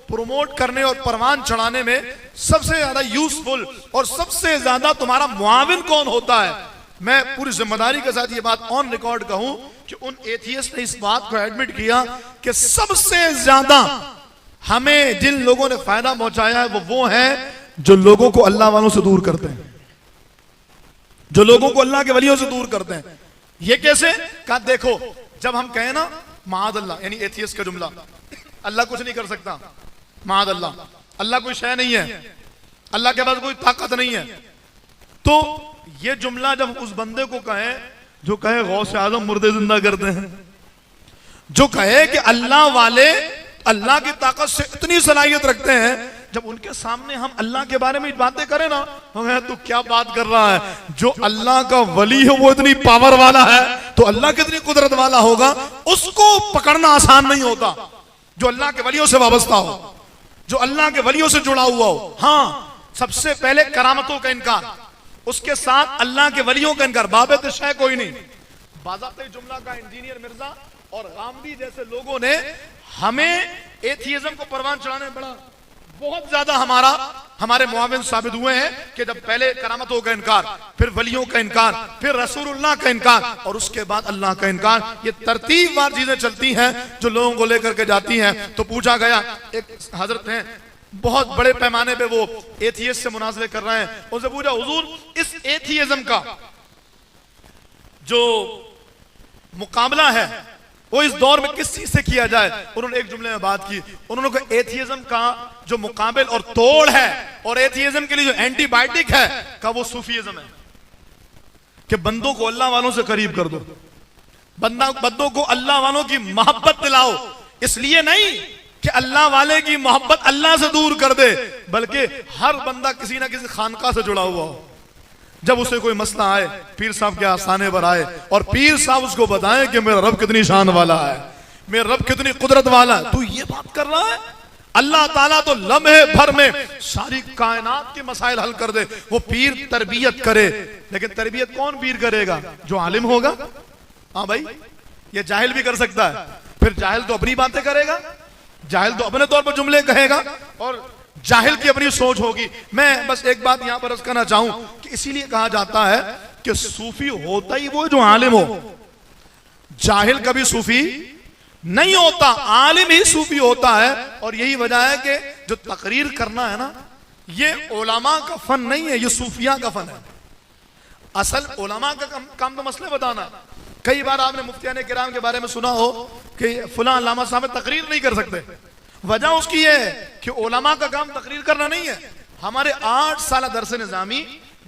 Speaker 2: प्रमोट करने और परवान चढ़ाने में सबसे ज्यादा यूजफुल और सबसे ज्यादा तुम्हारा मुआविन कौन होता है? मैं पूरी जिम्मेदारी के साथ ये बात ऑन रिकॉर्ड कहूं कि उन एथियस्ट ने इस बात को एडमिट किया कि सबसे ज्यादा हमें जिन लोगों ने फायदा पहुंचाया है वो है जो लोगों को अल्लाह वालों से दूर करते हैं, जो लोगों को अल्लाह के वलियों से दूर करते हैं। ये कैसे? कहा देखो, जब हम कहें ना माद अल्लाह, यानी एथियस्ट का जुमला, अल्लाह कुछ नहीं कर सकता, माद अल्लाह, अल्लाह कोई शय नहीं है, अल्लाह के पास कोई ताकत नहीं है, तो ये जुमला जब उस बंदे को कहे जो कहे गौसे आजम मुर्दे जिंदा करते हैं, जो कहे कि अल्लाह वाले अल्लाह की ताकत से इतनी सलाहियत रखते हैं, जब उनके सामने हम अल्लाह के बारे में बातें करें ना, तू क्या बात कर रहा है, जो अल्लाह का वली है वो इतनी पावर वाला है तो अल्लाह कितनी कुदरत वाला होगा, उसको पकड़ना आसान नहीं होता। जो अल्लाह के वलियों से वाबस्ता हो, जो अल्लाह के वलियों से जुड़ा हुआ हो। हाँ, सबसे पहले करामतों का इनकार, उसके साथ अल्लाह के वलियों का इनकार, बाबत शय कोई नहीं। बाज़ाते जुमला का इंजीनियर मिर्जा और गामदी जैसे लोगों ने हमें एथियज्म को परवान चढ़ाने में बड़ा बहुत ज्यादा हमारे मुआविन साबित हुए हैं कि जब पहले करामतों का इनकार, फिर वलियों का इनकार, फिर रसूलुल्लाह का इनकार और उसके बाद अल्लाह का इनकार, ये तरतीबवार चीजें चलती हैं जो लोगों को लेकर के जाती हैं। तो पूछा गया, एक हजरत हैं बहुत बड़े पैमाने पे वो एथियस्ट से मुनाजरे कर रहे हैं, उनसे पूछा हुजूर इस एथियज्म का जो मुकाबला है वो इस दौर में किस चीज से किया जाए? उन्होंने एक जुमले में बात की, उन्होंने कहा एथियज्म का जो मुकाबिल और तोड़ है और एथियज्म के लिए जो एंटीबायोटिक है का वो सूफीइज्म है कि बंदों को अल्लाह वालों से करीब कर दो, बंदों को अल्लाह वालों की मोहब्बत दिलाओ, इसलिए नहीं कि अल्लाह वाले की मोहब्बत अल्लाह से दूर कर दे, बल्कि हर बंदा किसी ना किसी खानका से जुड़ा हुआ हो। जब उसे कोई मसला आए, पीर साहब के आस्थाने पर आए और पीर साहब उसको बताएं कि मेरा रब कितनी शान वाला है, मेरा रब कितनी कुदरत वाला है, तू ये बात कर रहा है? अल्लाह ताला तो लम्हे भर में सारी कायनात के मसाइल हल कर दे, वो पीर तरबियत करे, लेकिन तरबियत कौन पीर करेगा? जो आलिम होगा। हाँ भाई, ये जाहिल भी कर सकता है, फिर जाहिल तो अपनी बातें करेगा, जाहिल तो अपने तौर पर जुमले कहेगा और जाहिल की अपनी सोच होगी। मैं बस एक बात यहां पर अर्ज करना चाहूं कि इसीलिए कहा जाता है कि सूफी होता ही वो जो आलिम हो, जाहिल कभी सूफी नहीं होता, आलिम ही सूफी होता है। और यही वजह है कि जो तकरीर करना है ना, ये उलमा का फन नहीं है, ये सूफिया का फन है। असल उलमा का काम तो मसले बताना। कई बार आपने मुफ्तियान किराम के बारे में सुना हो कि फुला अल्लामा साहब तकरीर नहीं कर सकते, वजह उसकी ये है कि उलमा का काम तकरीर करना नहीं है। हमारे 8 साल दरस निज़ामी,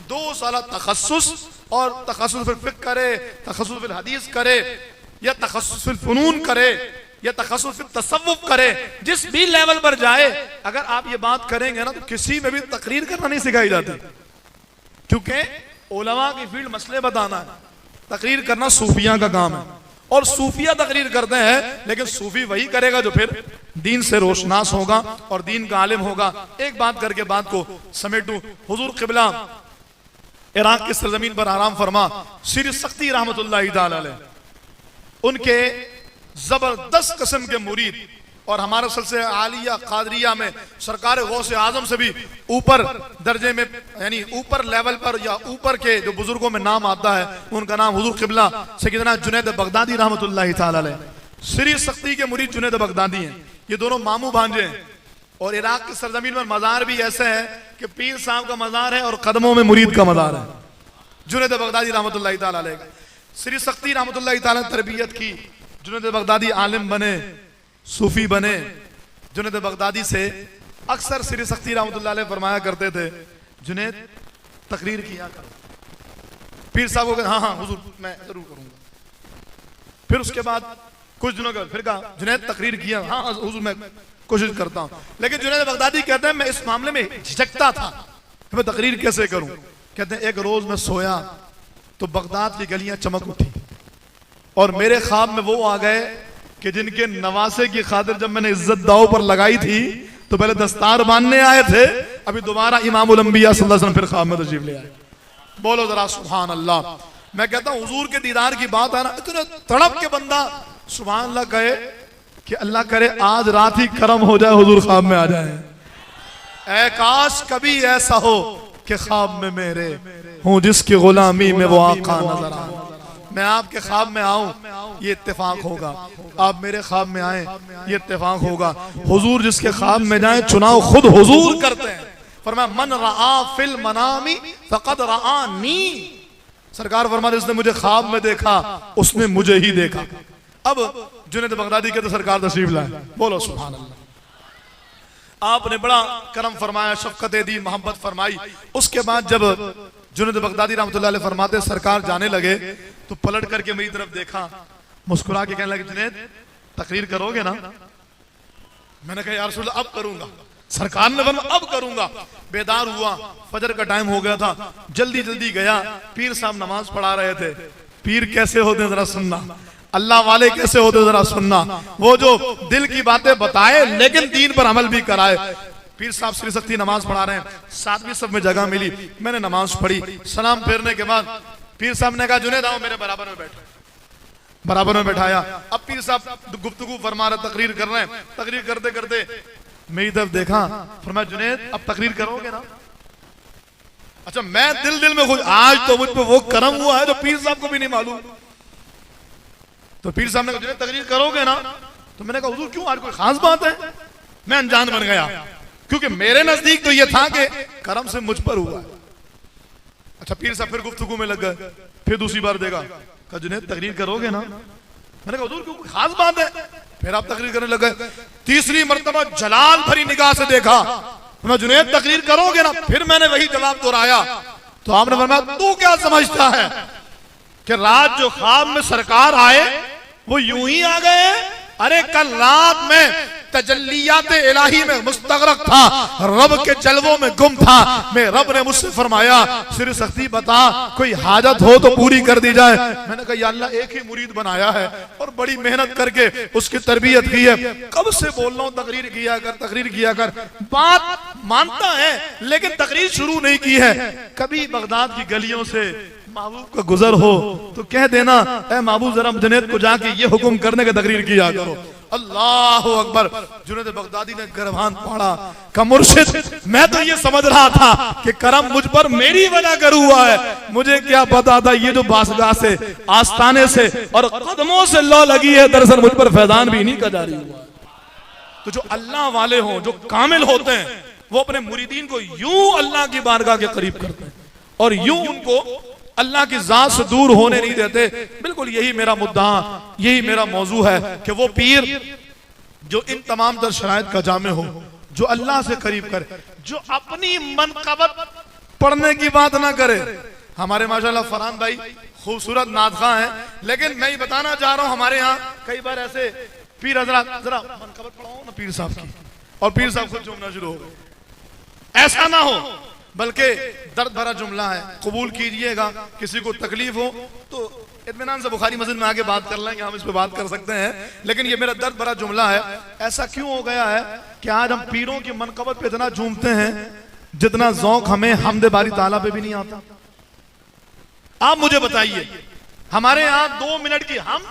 Speaker 2: 2 साल तखस्सुस और तखस्सुस फिल फिक़्ह करे, तखस्सुस फिल हदीस करे या तखस्सुस फिल फ़ुनून करे या तखस्सुस फिल तसव्वुफ़ करे, जिस भी लेवल पर जाए अगर आप ये बात करेंगे ना तो किसी में भी तकरीर करना नहीं सिखाई जाती, क्योंकि उलमा की फील्ड मसले बताना है, तकरीर करना सूफिया का काम है। और सूफिया तकरीर करते हैं, लेकिन सूफी वही करेगा जो फिर दीन से रोशनास होगा और दीन का आलिम होगा। एक बात करके बात को समेटूं, हुजूर क़िबला इराक की सरजमीन पर आराम फरमा सिर सख्ती रहमतुल्लाहि ताला अलैह, उनके जबरदस्त किस्म के मुरीद और हमारे सिलसिले आलिया कादरिया में सरकार गौसे आजम से भी ऊपर दर्जे में, यानी ऊपर लेवल पर या ऊपर के जो बुजुर्गों में नाम आता है, उनका नाम हुजूर क़िबला सैयदना जुनैद बगदादी रहमतुल्लाहि ताला अलैह, सिरी सख्ती के मुरीद जुनैद बगदादी हैं। ये दोनों मामू भांजे हैं और इराक की सरजमीन में मज़ार भी ऐसे है कि पीर साहब का मज़ार है और कदमों में मुरीद का मज़ार है, जुनैद बगदादी रहमतुल्लाहि ताला अलैह का। सिरी सख्ती रहमतुल्लाहि ताला तरबियत की, जुनैद बगदादी आलिम बने, सूफी बने। जुनैद बगदादी से अक्सर सिरी सख्ती रहमतुल्लाह अलैह फरमाया करते थे, जुनैद तकरीर किया करो। पीर साहब को हाँ हाँ हुजूर मैं जरूर करूंगा। फिर उसके बाद कुछ दिनों के बाद फिर कहा जुनैद तकरीर किया, हाँ हुजूर मैं कोशिश करता हूँ। लेकिन जुनैद बगदादी कहते हैं मैं इस मामले में झिझकता था कि मैं तकरीर कैसे करूं। कहते हैं एक रोज मैं सोया तो बगदाद की गलियां चमक उठी और मेरे ख्वाब में वो आ गए कि जिनके नवासे की खातिर जब मैंने इज्जत दाव पर लगाई थी तो पहले दस्तार बांधने आए थे, अभी दोबारा इमामुल अंबिया सल्लल्लाहु अलैहि वसल्लम फिर ख्वाब में तशरीफ ले आए। बोलो जरा सुभान अल्लाह। मैं कहता हूँ हुजूर के दीदार की बात है ना, इतने तड़प के बंदा सुभान अल्लाह कहे कि अल्लाह करे आज रात ही करम हो जाए, हुजूर ख्वाब में आ जाए। ऐ काश कभी ऐसा हो कि ख्वाब में मेरे हूँ जिसकी गुलामी में वो आका नजर आए। मैं आपके ख्वाब में आऊं ये इत्तेफाक होगा, आप मेरे ख्वाब में आए ये इत्तेफाक होगा। हुजूर जिसके ख्वाब में जाए चुनाव खुद हुजूर करते हैं। फरमाया मन रआ फिल मनामी फकद रआनी। सरकार फरमाते जिसने मुझे ख्वाब में देखा उसने मुझे ही देखा। अब जुनैद बगदादी के तो सरकार तशरीफ लाए। बोलो सुभान अल्लाह। आपने बड़ा करम फरमाया, शफकत दी, मोहब्बत फरमाई। उसके बाद जब जुनैद बगदादी रहमतुल्लाह अलैह फरमाते सरकार जाने लगे तो पलट करके मेरी तरफ देखा, मुस्कुरा के कहने लगे जुनैद तकरीर करोगे ना? मैंने कहा या रसूल अब करूंगा। सरकार ने फरमाया अब करूंगा। बेदार हुआ, फजर का टाइम हो गया था, जल्दी जल्दी गया। पीर साहब नमाज पढ़ा रहे थे। पीर कैसे होते हैं जरा सुनना, अल्लाह वाले कैसे होते जरा सुनना। वो जो दिल की बातें बताए लेकिन दीन पर अमल भी कराए। पीर साहब श्री शक्ति नमाज पढ़ा रहे हैं, सातवीं सब में जगह मिली, मैंने नमाज पढ़ी। सलाम फेरने के बाद पीर साहब ने कहा जुनैद आओ मेरे बराबर में बैठो। बराबर में बैठाया। अब पीर साहब गुफ्तगू फरमा रहे, तकरीर कर रहे हैं। तकरीर करते करते मेरी तरफ देखा, फरमाया जुनैद अब तकरीर करोगे ना? अच्छा मैं दिल दिल में खुश, आज तो मुझ पे वो करम हुआ है जो पीर साहब को भी नहीं मालूम। तो पीर साहब ने कहा जुनैद तकरीर करोगे ना? तो मैंने कहा हुजूर क्यों, आज कोई खास बात है? मैं अनजान बन गया क्योंकि मेरे नजदीक तो ये था कि करम से मुझ पर हुआ है। अच्छा पीर साहब फिर गुफ्तगू में लग गए। फिर दूसरी बार देखा, कहा जुनैद तकरीर करोगे ना? मैंने कहा हुजूर क्यों, कोई खास बात है? फिर आप तकरीर करने लग गए। तीसरी मर्तबा जलाल भरी निगाह से देखा, मैं जुनैद तकरीर करोगे ना? फिर मैंने वही जवाब दोहराया। तो आपने फरमाया तू क्या समझता है कि रात जो ख्वाब में सरकार आए वो यूं ही आ गए? अरे कल रात में तजल्लियात इलाही में मुस्तगरक था, रब के जलवों में गुम था। मैं रब ने मुझसे फरमाया सिर सख्ती बता, कोई हाजत हो तो पूरी कर दी जाए। मैंने कहा या अल्लाह एक ही मुरीद बनाया है और बड़ी मेहनत करके उसकी तरबियत की है। कब से बोल रहा हूं तकरीर किया कर, तकरीर किया कर। बात मानता है लेकिन तकरीर शुरू नहीं की है। कभी बगदाद की गलियों से महबूब का गुजर हो तो कह देना ऐ महबूब जरा जुनैद को जाके ये हुक्म करने का तकरीर किया करो। अल्लाह अकबर। जुनैद बगदादी ने गरभान पड़ा का मुर्शिद मैं तो ये समझ रहा था कि करम मुझ पर मेरी वजह कर हुआ है, मुझे क्या पता था ये जो बासगाह से आस्ताने से और कदमों से लौ लगी है दरअसल मुझ पर फैजान भी नहीं का जारी हुआ। तो जो अल्लाह वाले हों, जो कामिल होते हैं, वो अपने मुरीदीन को यूं अल्लाह की बारगाह के करीब करते हैं और यूं उनको अल्लाह की जात से दूर होने नहीं देते। बिल्कुल यही मेरा मुद्दा, यही मेरा मौजू है कि वो पीर जो इन तमाम तर शराइत का जामे हो, जो अल्लाह से करीब करे, जो अपनी मनक़बत पढ़ने की बात ना करे। हमारे माशाल्लाह फरहान भाई खूबसूरत नादखा हैं, लेकिन मैं ये बताना चाह रहा हूँ हमारे यहाँ कई बार ऐसे पीर हजरात जरा मनक़बत पढ़ाओ ना पीर साहब की, और पीर साहब खुद झूमना शुरू हो गए। ऐसा ना हो, बल्कि दर्द भरा जुमला है, कबूल कीजिएगा। किसी को तकलीफ हो तो इत्मीनान से बुखारी मस्जिद में आके बात कर लेंगे, हम इस पे बात कर सकते हैं, लेकिन ये मेरा दर्द भरा जुमला है। ऐसा क्यों हो गया है कि आज हम पीरों की मनक़बत पे इतना झूमते हैं जितना ज़ौक़ हमें हमदे बारी ताला पे भी नहीं आता। आप मुझे बताइए, हमारे यहाँ 2 मिनट की हम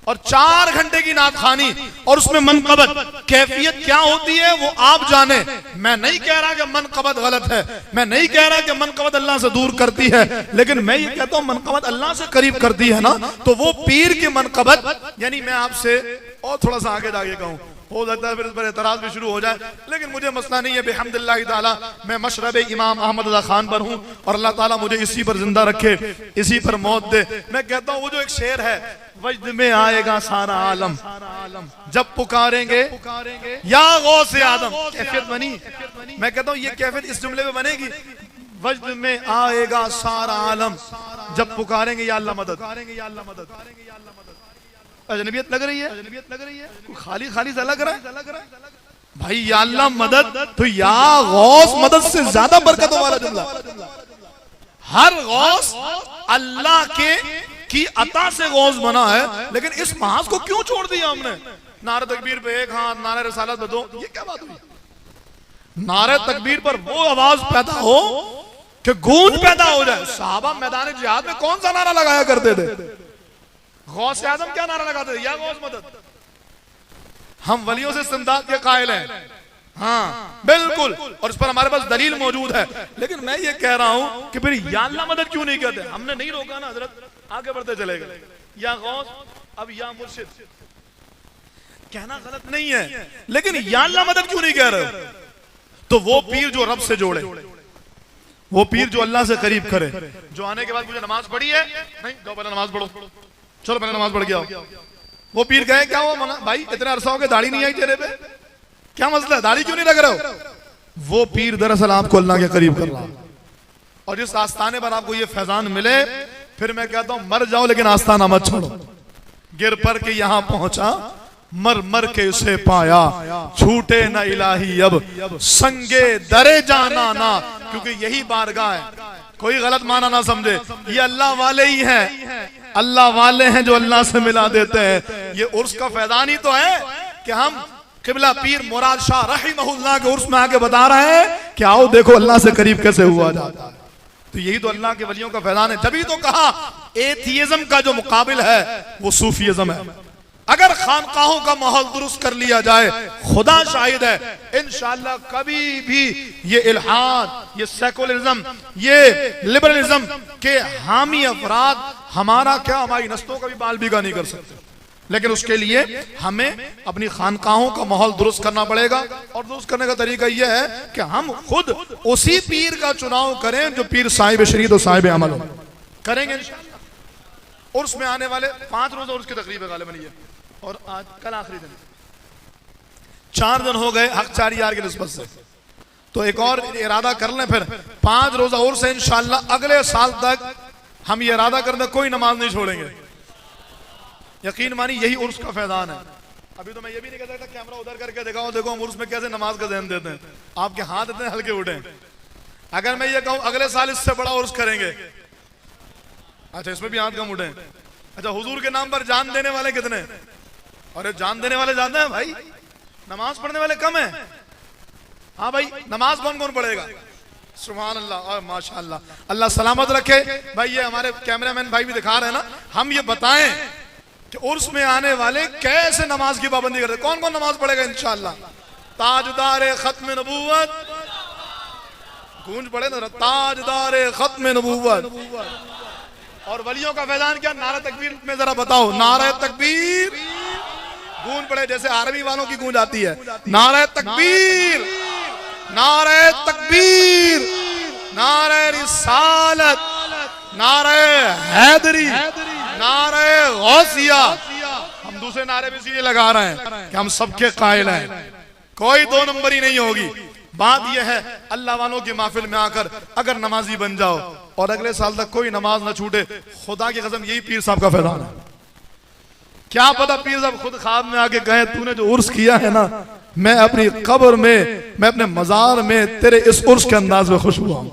Speaker 2: और 4 घंटे की नातखानी और उसमें मनक़बत, कैफियत क्या होती है वो आप जाने। मैं नहीं कह रहा कि मनक़बत गलत है, मैं नहीं कह रहा कि मनक़बत अल्लाह से दूर करती है, लेकिन मैं ये कहता हूँ मनक़बत अल्लाह से करीब करती है ना। तो वो पीर की मनक़बत, यानी मैं आपसे और थोड़ा सा आगे जाके कहूँ, हो सकता है फिर इस पर एतराज भी शुरू हो जाए, लेकिन मुझे मसला नहीं है। बिहम्दिल्लाहि ताला मैं मशरब इमाम अहमद रज़ा खान पर हूँ और अल्लाह ताला मुझे इसी पर जिंदा रखे, इसी पर मौत दे। मैं कहता हूँ वो जो एक शेर है, वजद में आएगा सारा आलम जब पुकारेंगे या गौसे आदम। कैफियत बनी। मैं कहता हूँ ये कैफियत इस जुमले में बनेगी, वजद में आएगा सारा आलम जब पुकारेंगे या अल्लाह मदद। अजनबियत लग रही है, खाली खाली सा लग रहा है भाई। या अल्लाह मदद, तो या गौस मदद से ज्यादा बरकतों वाला जुमला। हर गौस अल्लाह के की अता से गौस बना है, लेकिन इस महाज को क्यों छोड़ दिया हमने? नारे तकबीर पे एक हाथ, नारे रिसालत पे दो, ये क्या बात हुई? नारे तकबीर पर वो आवाज पैदा हो कि गूंज पैदा हो जाए। साहबा मैदान जिहाद में कौन सा नारा लगाया करते थे? गौस आजम क्या नारा लगाते थे? या गौस मदद। हम वलियों से इस्तिमदाद के कायल हैं, हाँ बिल्कुल, और इस पर हमारे पास दलील मौजूद है। लेकिन मैं ये कह रहा हूं कि फिर या अल्लाह मदद क्यों नहीं कहते? हमने नहीं रोका ना हजरत, आगे बढ़ते चले गए। या गौस, अब या मुर्शिद कहना गलत नहीं है, लेकिन या अल्लाह मदद क्यों नहीं कह रहे? तो वो पीर जो रब से जोड़े, वो पीर जो अल्लाह से करीब करे, जो आने के बाद मुझे नमाज पढ़ी है, नहीं जाओ पहले नमाज पढ़ो, चलो पहले नमाज पढ़ के आओ। वो पीर कहे क्या हुआ मना भाई, इतना अरसा हो गया दाढ़ी नहीं आई चेहरे पे, क्या मसला है, दाढ़ी क्यों नहीं लग रहे हो? वो पीर दरअसल आपको अल्लाह के करीब कर रहा है। और जिस आस्थाने पर आपको ये फैजान मिले, फिर मैं कहता हूं मर जाओ लेकिन आस्थाना मत छोड़ो। गिर पर के यहां पहुंचा, मर मर के उसे पाया, छूटे न इलाही अब संगे दरे जाना ना, क्योंकि यही बारगाह है। कोई गलत माना ना समझे, ये अल्लाह वाले ही हैं, अल्लाह वाले हैं जो अल्लाह से मिला देते हैं। ये उर्स का फैजान ही तो है कि हम किबला पीर मुराद शाह रहिमहुल्लाह के उर्स में आके बता रहे हैं कि आओ देखो अल्लाह से करीब कैसे हुआ जाता है। तो यही तो अल्लाह के वलियों का फैजान है। तभी तो कहा एथियज्म का जो मुकाबिल है वो सूफीइज्म है। अगर खानकाहों का माहौल दुरुस्त कर लिया जाए, खुदा शाहिद है, इंशाअल्लाह कभी भी ये इल्हाद, ये सेकुलरिज्म, ये लिबरलिज्म के हामी अफराद हमारा क्या, हमारी नस्लों का भी बाल बीगा नहीं कर सकते। लेकिन उसके लिए हमें अपनी खानकाहों का माहौल दुरुस्त करना पड़ेगा। और दुरुस्त करने का तरीका यह है कि हम खुद उसी पीर का चुनाव करें जो पीर साहिब शरीयत और साहिब अमल हो। करेंगे इंशाअल्लाह। उर्स में आने वाले 5 रोज और उसकी तकरीब है गालिबन ये, और आज कल आखिरी दिन, 4 दिन हो गए हक 4 यार की निस्बत से। तो एक और इरादा कर लें, फिर 5 रोजा और से इंशाअल्लाह अगले साल तक हम ये इरादा कर दें कोई नमाज नहीं छोड़ेंगे। यकीन मानी यही उर्स का फैजान है। अभी तो मैं ये भी नहीं कह सकता कैमरा उधर करके दिखाओ देखो हम उर्स में कैसे नमाज का ध्यान देते हैं, आपके हाथ इतने हल्के उठे। अगर मैं ये कहूं अगले साल इससे बड़ा उर्स करेंगे, अच्छा इसमें भी हाथ कम उठे। अच्छा हुजूर के नाम पर जान देने वाले कितने? अरे जान देने वाले ज्यादा हैं भाई, नमाज पढ़ने वाले कम है। हाँ भाई नमाज कौन कौन पढ़ेगा? सुभान अल्लाह और माशाअल्लाह, अल्लाह सलामत रखे। भाई ये हमारे कैमरामैन भाई भी दिखा रहे हैं ना, हम ये बताएं कि उर्स में आने वाले कैसे नमाज की पाबंदी करते, कौन कौन नमाज पढ़ेगा इंशाअल्लाह। ताजदार खत्म नबूवत, गूंज पड़े ना, ताजदार खत्म नबूवत। और वलियों का फैजान क्या? नारा तकबीर में जरा बताओ, नारा तकबीर गूंज पड़े जैसे आर्मी वालों की गूंज आती है। नारा तकबीर, नारा तकबीर, नारा रिसालत, नारा हैदरी, नारा गौसिया। हम दूसरे नारे भी इसीलिए लगा रहे हैं कि हम सबके कायल हैं, कोई 2 नंबरी नहीं होगी। बात यह है अल्लाह वालों की महफिल में आकर अगर नमाजी बन जाओ और अगले साल तक कोई नमाज ना छूटे, खुदा की कसम यही पीर साहब का फैजान है। क्या पता पीर साहब खुद ख्वाब में आके कहे तूने जो उर्स किया है ना, मैं अपनी कब्र में, मैं अपने मजार में तेरे इस उर्स के अंदाज में खुश हुआ हूं।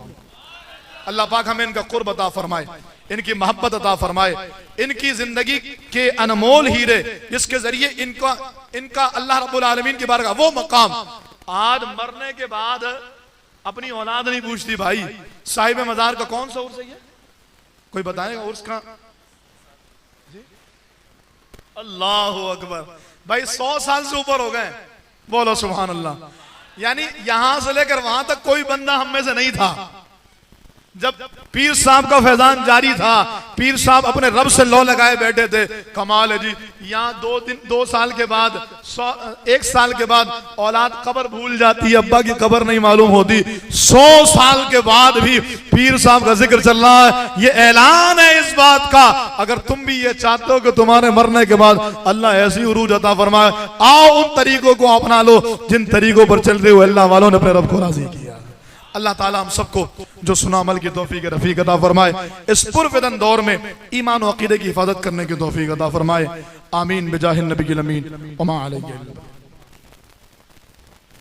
Speaker 2: अल्लाह पाक हमें इनका कुर्ब अता फरमाए, इनकी मोहब्बत अता फरमाए, इनकी जिंदगी के अनमोल हीरे जिसके जरिए इनका अल्लाह रब्बुल आलमीन की बारगाह वो मकाम। आज मरने के बाद अपनी औलाद नहीं पूछती भाई साहिब मजार का कौन सा उर्स है, कोई बताएगा उर्स का? अल्लाह अकबर भाई 100 साल से ऊपर हो गए, बोलो सुभान अल्लाह। यानी यहां से लेकर वहां तक कोई बंदा हम में से नहीं था जब पीर साहब का फैजान जारी था। पीर साहब अपने रब से लौ लगाए बैठे थे। कमाल है जी, यहाँ 2 साल के बाद 1 साल के बाद औलाद कब्र भूल जाती है, अब्बा की कब्र नहीं मालूम होती। 100 साल के बाद भी पीर साहब का जिक्र चल रहा है। ये ऐलान है इस बात का, अगर तुम भी ये चाहते हो कि तुम्हारे मरने के बाद अल्लाह ऐसी उरूज अता फरमाए, आओ उन तरीकों को अपना लो जिन तरीकों पर चलते हुए अल्लाह वालों ने अपने रब को राजी किया। अल्लाह ताला हम सबको जो सुना अमल की तौफीक रफीक अता फरमाए, इस पुरफिदन दौर में ईमान और अकीदे की हिफाजत करने की तौफीक अता फरमाए। आमीन बिजाहिन नबी अमीन। वमा अलैहि।